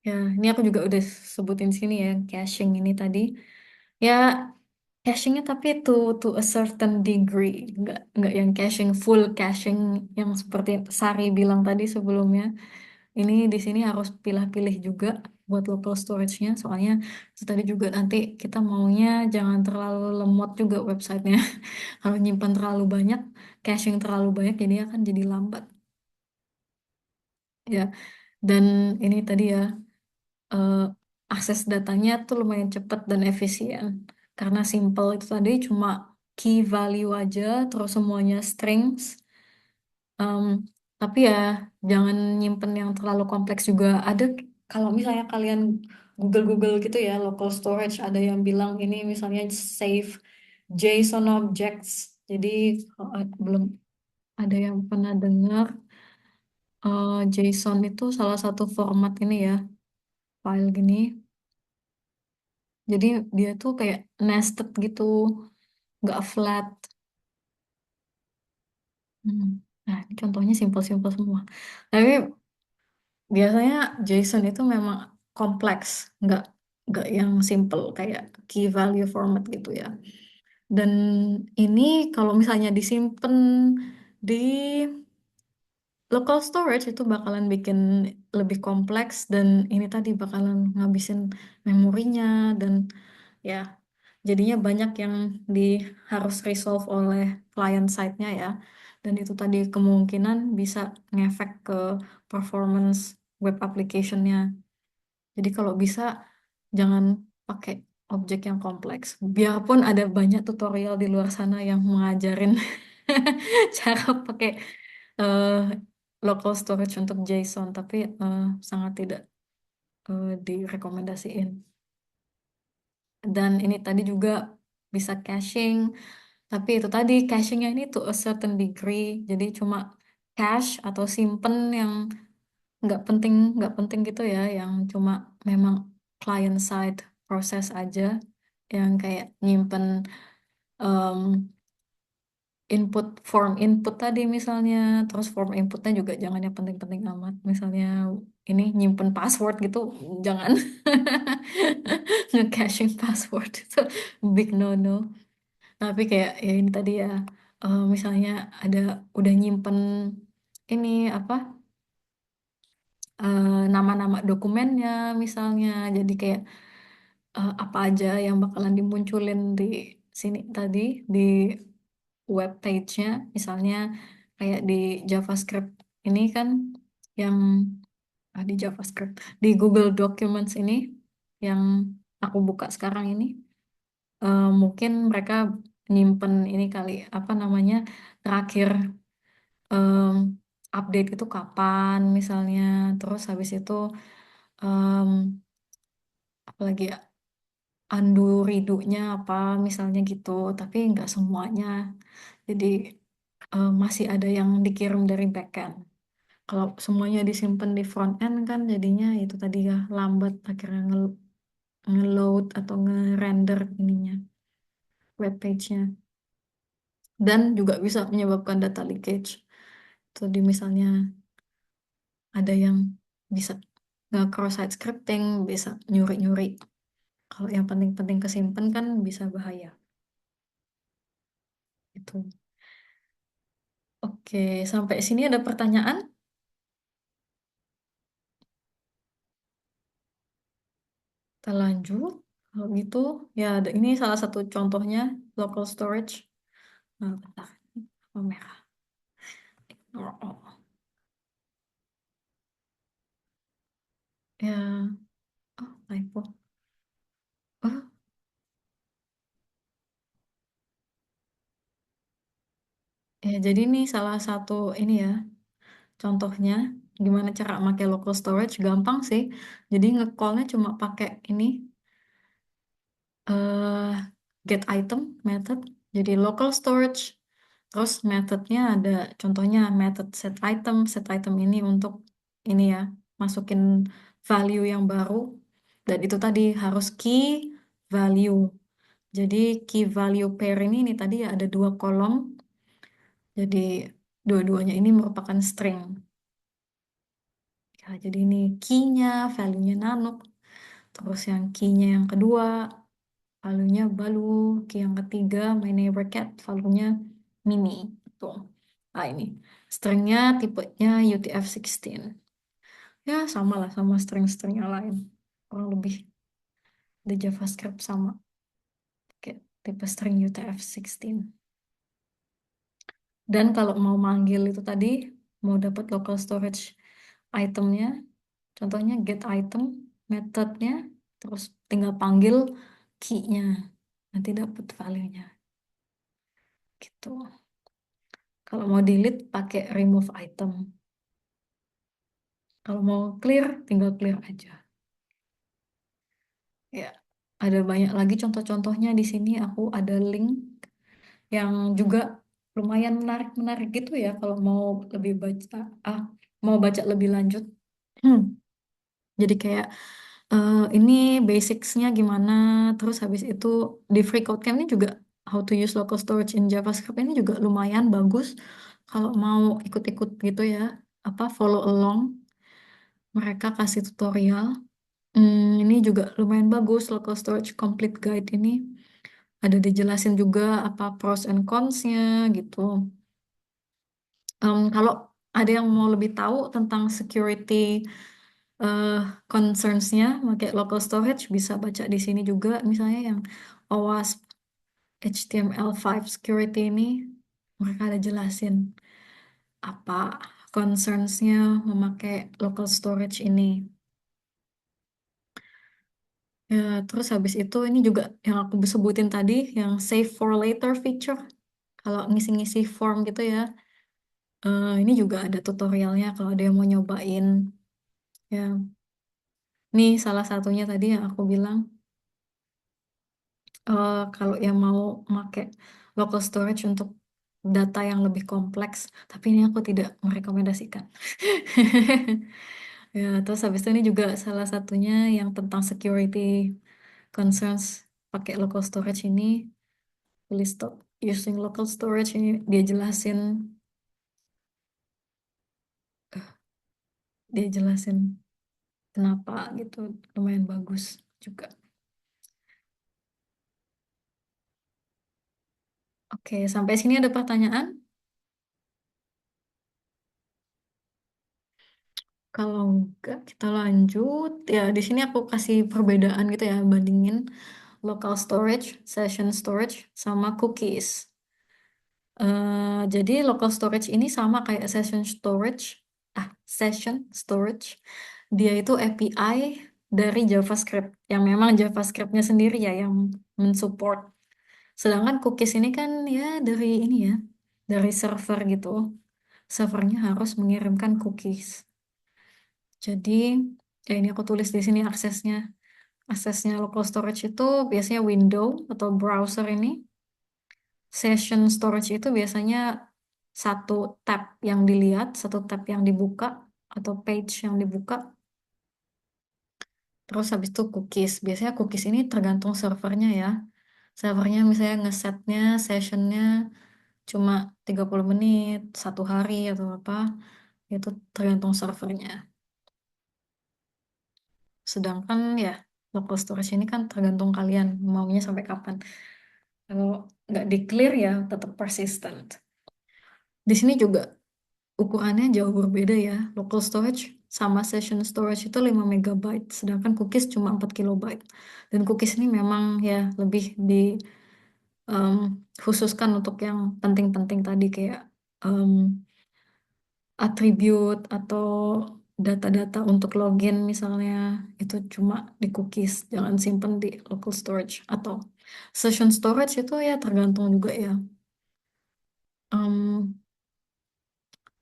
Ya, ini aku juga udah sebutin sini ya, caching ini tadi. Ya, cachingnya tapi to a certain degree, nggak yang caching full caching yang seperti Sari bilang tadi sebelumnya. Ini di sini harus pilih-pilih juga buat local storage-nya, soalnya itu tadi juga nanti kita maunya jangan terlalu lemot juga websitenya. Kalau nyimpan terlalu banyak, caching terlalu banyak, jadi akan jadi lambat. Ya, dan ini tadi ya. eh, Akses datanya tuh lumayan cepat dan efisien. Karena simple itu tadi cuma key value aja, terus semuanya strings. Em, tapi ya jangan nyimpen yang terlalu kompleks juga. Ada kalau misalnya kalian Google gitu ya, local storage, ada yang bilang ini misalnya save JSON objects. Jadi belum ada yang pernah dengar JSON itu salah satu format ini ya, file gini. Jadi dia tuh kayak nested gitu, nggak flat. Hmm. Nah, ini contohnya simpel-simpel semua. Tapi biasanya JSON itu memang kompleks, nggak. nggak yang simple kayak key value format gitu ya. Dan ini kalau misalnya disimpan di local storage itu bakalan bikin lebih kompleks dan ini tadi bakalan ngabisin memorinya dan ya jadinya banyak yang di harus resolve oleh client side-nya ya. Dan itu tadi kemungkinan bisa ngefek ke performance web application-nya. Jadi kalau bisa jangan pakai objek yang kompleks. Biarpun ada banyak tutorial di luar sana yang mengajarin cara pakai eh, local storage untuk JSON, tapi sangat tidak direkomendasiin. Dan ini tadi juga bisa caching, tapi itu tadi cachingnya ini to a certain degree, jadi cuma cache atau simpen yang nggak penting gitu ya, yang cuma memang client side proses aja, yang kayak nyimpen em, input form input tadi misalnya, terus form inputnya juga jangan yang penting-penting amat, misalnya ini nyimpen password gitu, jangan nge-caching password itu big no-no. Tapi kayak ya ini tadi ya, misalnya ada udah nyimpen ini apa nama-nama dokumennya misalnya, jadi kayak apa aja yang bakalan dimunculin di sini tadi di web page-nya, misalnya kayak di JavaScript ini kan yang di JavaScript di Google Documents ini yang aku buka sekarang ini, mungkin mereka nyimpen ini kali apa namanya terakhir em, update itu kapan misalnya, terus habis itu em, apalagi ya, undo redo-nya apa misalnya gitu, tapi nggak semuanya. Jadi masih ada yang dikirim dari backend. Kalau semuanya disimpan di front end kan jadinya itu tadi ya lambat akhirnya ngeload atau nge-render ininya web page-nya. Dan juga bisa menyebabkan data leakage. Jadi misalnya ada yang bisa nge-cross-site scripting, bisa nyuri-nyuri. Kalau yang penting-penting kesimpan kan bisa bahaya. Itu. Oke, sampai sini ada pertanyaan? Kita lanjut. Kalau gitu, ya ini salah satu contohnya local storage. Nah, bentar. Oh, merah. Oh, oh. Ya, oh, typo. Oh, ya jadi ini salah satu ini ya, contohnya gimana cara pakai local storage. Gampang sih. Jadi nge-call-nya cuma pakai ini eh get item method. Jadi local storage. Terus methodnya ada contohnya method set item ini untuk ini ya masukin value yang baru dan itu tadi harus key value. Jadi key value pair ini tadi ya ada dua kolom. Jadi dua-duanya ini merupakan string. Ya, jadi ini key-nya, value-nya nano. Terus yang key-nya yang kedua, value-nya balu. Key yang ketiga, my neighbor cat, value-nya mini. Tuh. Ah ini. Stringnya tipenya UTF-16. Ya sama lah sama string-string yang lain. Kurang lebih di JavaScript sama. Kayak tipe string UTF-16. Dan kalau mau manggil itu tadi, mau dapat local storage itemnya, contohnya get item, methodnya, terus tinggal panggil key-nya, nanti dapat value-nya. Gitu. Kalau mau delete, pakai remove item. Kalau mau clear, tinggal clear aja. Ya, ada banyak lagi contoh-contohnya di sini. Aku ada link yang juga lumayan menarik-menarik gitu ya. Kalau mau lebih baca, ah, mau baca lebih lanjut. Jadi kayak ini basicsnya gimana, terus habis itu di Free Code Camp ini juga how to use local storage in JavaScript ini juga lumayan bagus kalau mau ikut-ikut gitu ya, apa follow along, mereka kasih tutorial. Ini juga lumayan bagus, Local Storage Complete Guide ini. Ada dijelasin juga apa pros and cons-nya gitu. Kalau ada yang mau lebih tahu tentang security eh, concerns-nya, pakai local storage bisa baca di sini juga. Misalnya yang OWASP HTML5 security ini, mereka ada jelasin apa concerns-nya memakai local storage ini. Ya, terus habis itu ini juga yang aku sebutin tadi, yang save for later feature. Kalau ngisi-ngisi form gitu ya, ini juga ada tutorialnya kalau ada yang mau nyobain. Ya, nih salah satunya tadi yang aku bilang, kalau yang mau pakai local storage untuk data yang lebih kompleks, tapi ini aku tidak merekomendasikan. Ya, terus habis itu ini juga salah satunya yang tentang security concerns pakai local storage ini, please stop using local storage ini dia jelasin kenapa gitu, lumayan bagus juga. Oke, sampai sini ada pertanyaan? Kalau enggak, kita lanjut. Ya, di sini aku kasih perbedaan gitu ya, bandingin local storage, session storage, sama cookies. Jadi local storage ini sama kayak session storage. Dia itu API dari JavaScript, yang memang JavaScriptnya sendiri ya yang mensupport. Sedangkan cookies ini kan ya dari ini ya, dari server gitu. Servernya harus mengirimkan cookies. Jadi, ya ini aku tulis di sini aksesnya. Aksesnya local storage itu biasanya window atau browser ini. Session storage itu biasanya satu tab yang dilihat, satu tab yang dibuka, atau page yang dibuka. Terus habis itu cookies. Biasanya cookies ini tergantung servernya ya. Servernya misalnya ngesetnya sessionnya cuma 30 menit, satu hari atau apa. Itu tergantung servernya. Sedangkan ya local storage ini kan tergantung kalian maunya sampai kapan. Kalau nggak di-clear ya tetap persistent. Di sini juga ukurannya jauh berbeda ya. Local storage sama session storage itu 5 megabyte, sedangkan cookies cuma 4 kilobyte. Dan cookies ini memang ya lebih em, khususkan untuk yang penting-penting tadi kayak em, atribut atau data-data untuk login misalnya itu cuma di cookies, jangan simpen di local storage atau session storage itu ya tergantung juga ya. Em,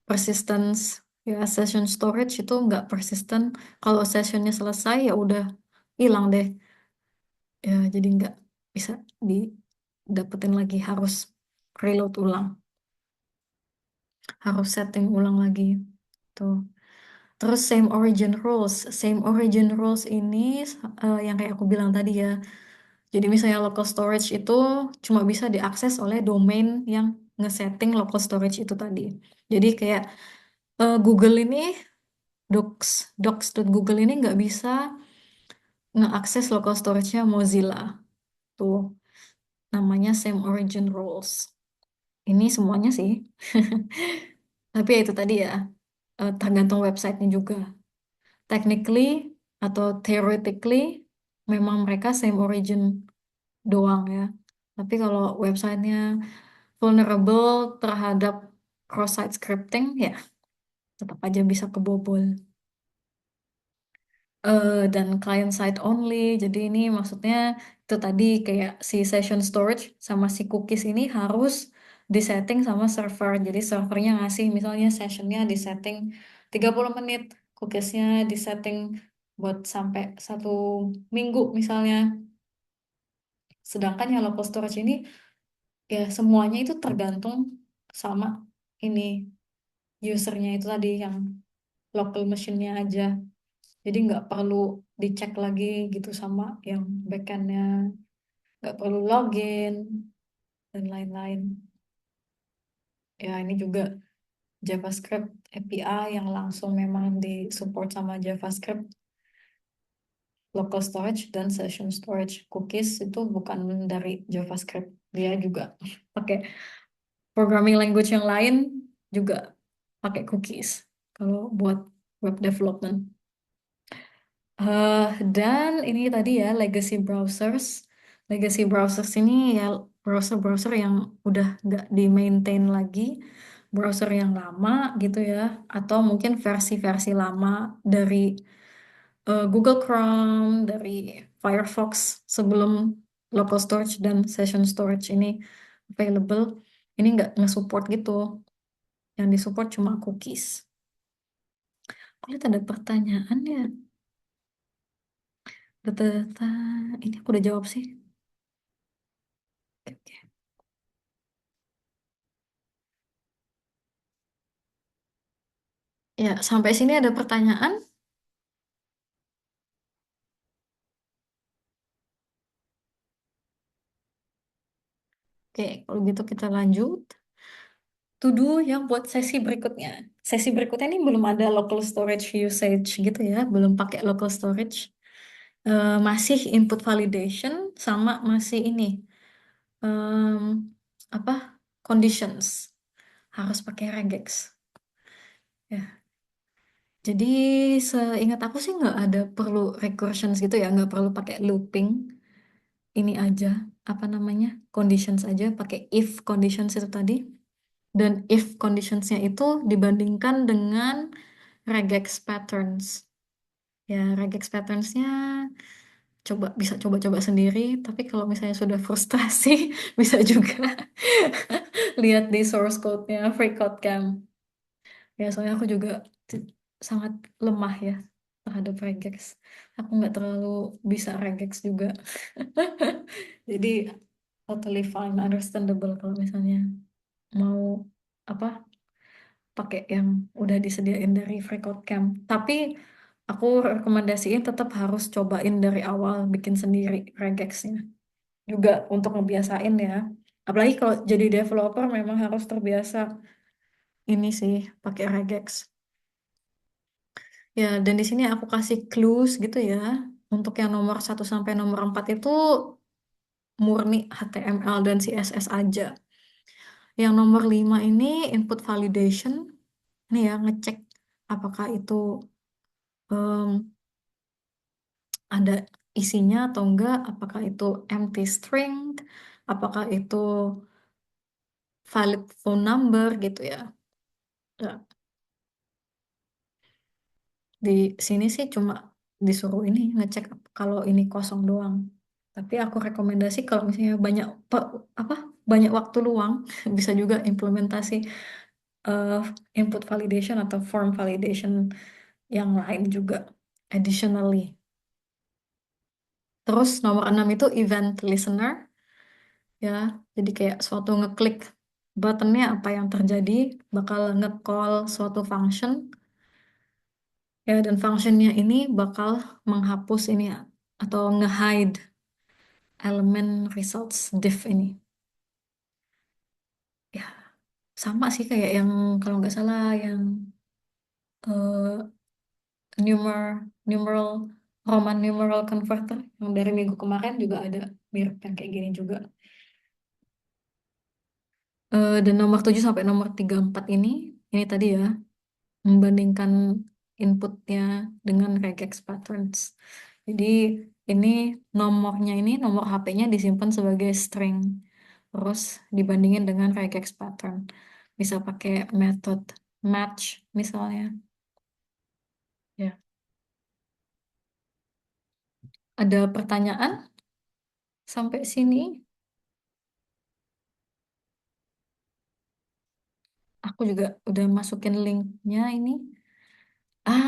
Persistence ya session storage itu nggak persisten. Kalau sessionnya selesai ya udah hilang deh. Ya jadi nggak bisa didapetin lagi, harus reload ulang, harus setting ulang lagi. Tuh. Terus same origin rules. Same origin rules ini yang kayak aku bilang tadi ya. Jadi misalnya local storage itu cuma bisa diakses oleh domain yang ngesetting local storage itu tadi. Jadi kayak Google ini docs.google ini nggak bisa ngeakses local storage-nya Mozilla. Tuh, namanya same origin rules. Ini semuanya sih. Tapi ya itu tadi ya, tergantung websitenya juga. Technically atau theoretically memang mereka same origin doang ya. Tapi kalau websitenya vulnerable terhadap cross-site scripting, ya tetap aja bisa kebobol. Dan client side only. Jadi ini maksudnya itu tadi kayak si session storage sama si cookies ini harus disetting sama server. Jadi servernya ngasih misalnya sessionnya disetting 30 menit, cookiesnya disetting buat sampai 1 minggu misalnya. Sedangkan yang local storage ini ya semuanya itu tergantung sama ini usernya itu tadi yang local machine-nya aja. Jadi nggak perlu dicek lagi gitu sama yang backend-nya, nggak perlu login dan lain-lain. Ya ini juga JavaScript API yang langsung memang disupport sama JavaScript. local storage dan session storage. Cookies itu bukan dari JavaScript. Dia juga pakai programming language yang lain juga pakai cookies kalau buat web development. Eh, dan ini tadi ya legacy browsers. Legacy browsers ini ya browser-browser yang udah nggak di-maintain lagi, browser yang lama gitu ya, atau mungkin versi-versi lama dari Google Chrome, dari Firefox sebelum local storage dan session storage ini available. Ini nggak nge-support gitu. Yang disupport cuma cookies. Aku lihat ada pertanyaan ya. Data-data. Ini aku udah jawab sih. Oke, oke. Ya, sampai sini ada pertanyaan. Oke, kalau gitu kita lanjut. To do yang buat sesi berikutnya. Sesi berikutnya ini belum ada local storage usage gitu ya, belum pakai local storage. Masih input validation sama masih ini em, apa conditions harus pakai regex. Ya, jadi seingat aku sih nggak ada perlu recursions gitu ya, nggak perlu pakai looping. Ini aja apa namanya conditions aja pakai if conditions itu tadi. Dan if conditionsnya itu dibandingkan dengan regex patterns. Ya, regex patternsnya bisa coba-coba sendiri. Tapi kalau misalnya sudah frustrasi, bisa juga lihat di source code-nya FreeCodeCamp. Ya, soalnya aku juga t- sangat lemah ya terhadap regex. Aku nggak terlalu bisa regex juga. Jadi totally fine, understandable kalau misalnya mau apa pakai yang udah disediain dari FreeCodeCamp. Tapi aku rekomendasiin tetap harus cobain dari awal bikin sendiri regexnya. Juga untuk ngebiasain ya. Apalagi kalau jadi developer memang harus terbiasa ini sih pakai regex. Ya, dan di sini aku kasih clues gitu ya. Untuk yang nomor 1 sampai nomor 4 itu murni HTML dan CSS aja. Yang nomor 5 ini input validation. Ini ya ngecek apakah itu em, ada isinya atau enggak, apakah itu empty string, apakah itu valid phone number gitu ya. Ya, di sini sih cuma disuruh ini ngecek kalau ini kosong doang. Tapi aku rekomendasi kalau misalnya apa banyak waktu luang bisa juga implementasi eh, input validation atau form validation yang lain juga additionally. Terus nomor 6 itu event listener. Ya, jadi kayak suatu ngeklik buttonnya apa yang terjadi bakal nge-call suatu function ya dan functionnya ini bakal menghapus ini atau nge-hide elemen results diff ini. Ya, sama sih kayak yang kalau nggak salah yang eh, numeral Roman numeral converter yang dari minggu kemarin juga ada mirip yang kayak gini juga. Dan nomor 7 sampai nomor 34 ini tadi ya membandingkan inputnya dengan regex patterns. Jadi ini nomor HP-nya disimpan sebagai string. Terus dibandingin dengan regex pattern. Bisa pakai metode match misalnya. Ya. Ada pertanyaan sampai sini? Aku juga udah masukin linknya ini.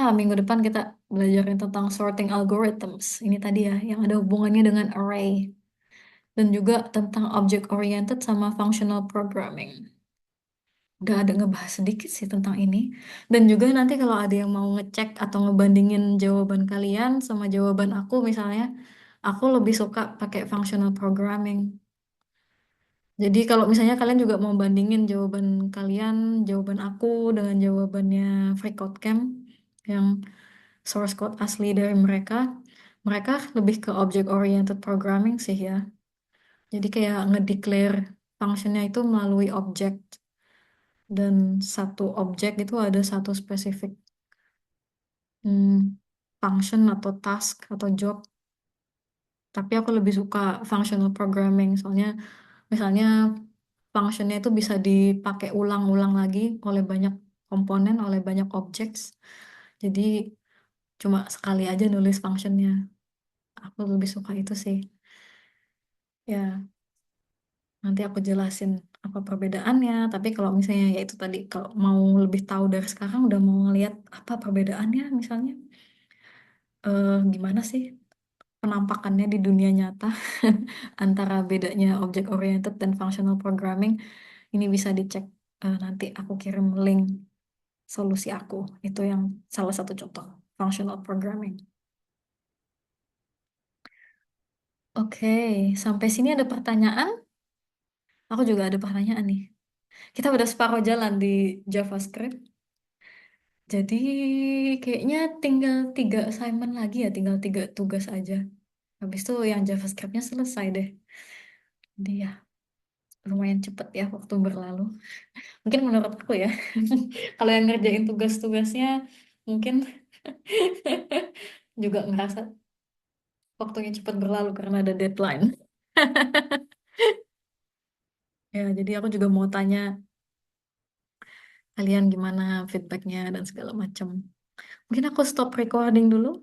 Minggu depan kita belajarin tentang sorting algorithms. Ini tadi ya, yang ada hubungannya dengan array. Dan juga tentang object oriented sama functional programming. Udah ada ngebahas sedikit sih tentang ini. Dan juga nanti kalau ada yang mau ngecek atau ngebandingin jawaban kalian sama jawaban aku misalnya, aku lebih suka pakai functional programming. Jadi kalau misalnya kalian juga mau bandingin jawaban kalian, jawaban aku dengan jawabannya FreeCodeCamp yang source code asli dari mereka, Mereka lebih ke object oriented programming sih ya. Jadi kayak ngedeclare functionnya itu melalui objek dan satu objek itu ada satu spesifik hmm, function atau task atau job. Tapi aku lebih suka functional programming soalnya misalnya functionnya itu bisa dipakai ulang-ulang lagi oleh banyak komponen, oleh banyak objek. Jadi cuma sekali aja nulis functionnya. Aku lebih suka itu sih. Ya, nanti aku jelasin apa perbedaannya. Tapi kalau misalnya ya itu tadi, kalau mau lebih tahu dari sekarang udah mau ngeliat apa perbedaannya misalnya, gimana sih penampakannya di dunia nyata antara bedanya object oriented dan functional programming. Ini bisa dicek, nanti aku kirim link solusi aku. Itu yang salah satu contoh functional programming. Oke, sampai sini ada pertanyaan? Aku juga ada pertanyaan nih. Kita udah separuh jalan di JavaScript. Jadi kayaknya tinggal 3 assignment lagi ya, tinggal 3 tugas aja. Habis itu yang JavaScript-nya selesai deh. Jadi ya lumayan cepet ya waktu berlalu. Mungkin menurut aku ya. Kalau yang ngerjain tugas-tugasnya mungkin juga ngerasa waktunya cepat berlalu karena ada deadline. Ya, jadi aku juga mau tanya kalian gimana feedbacknya dan segala macam. Mungkin aku stop recording dulu.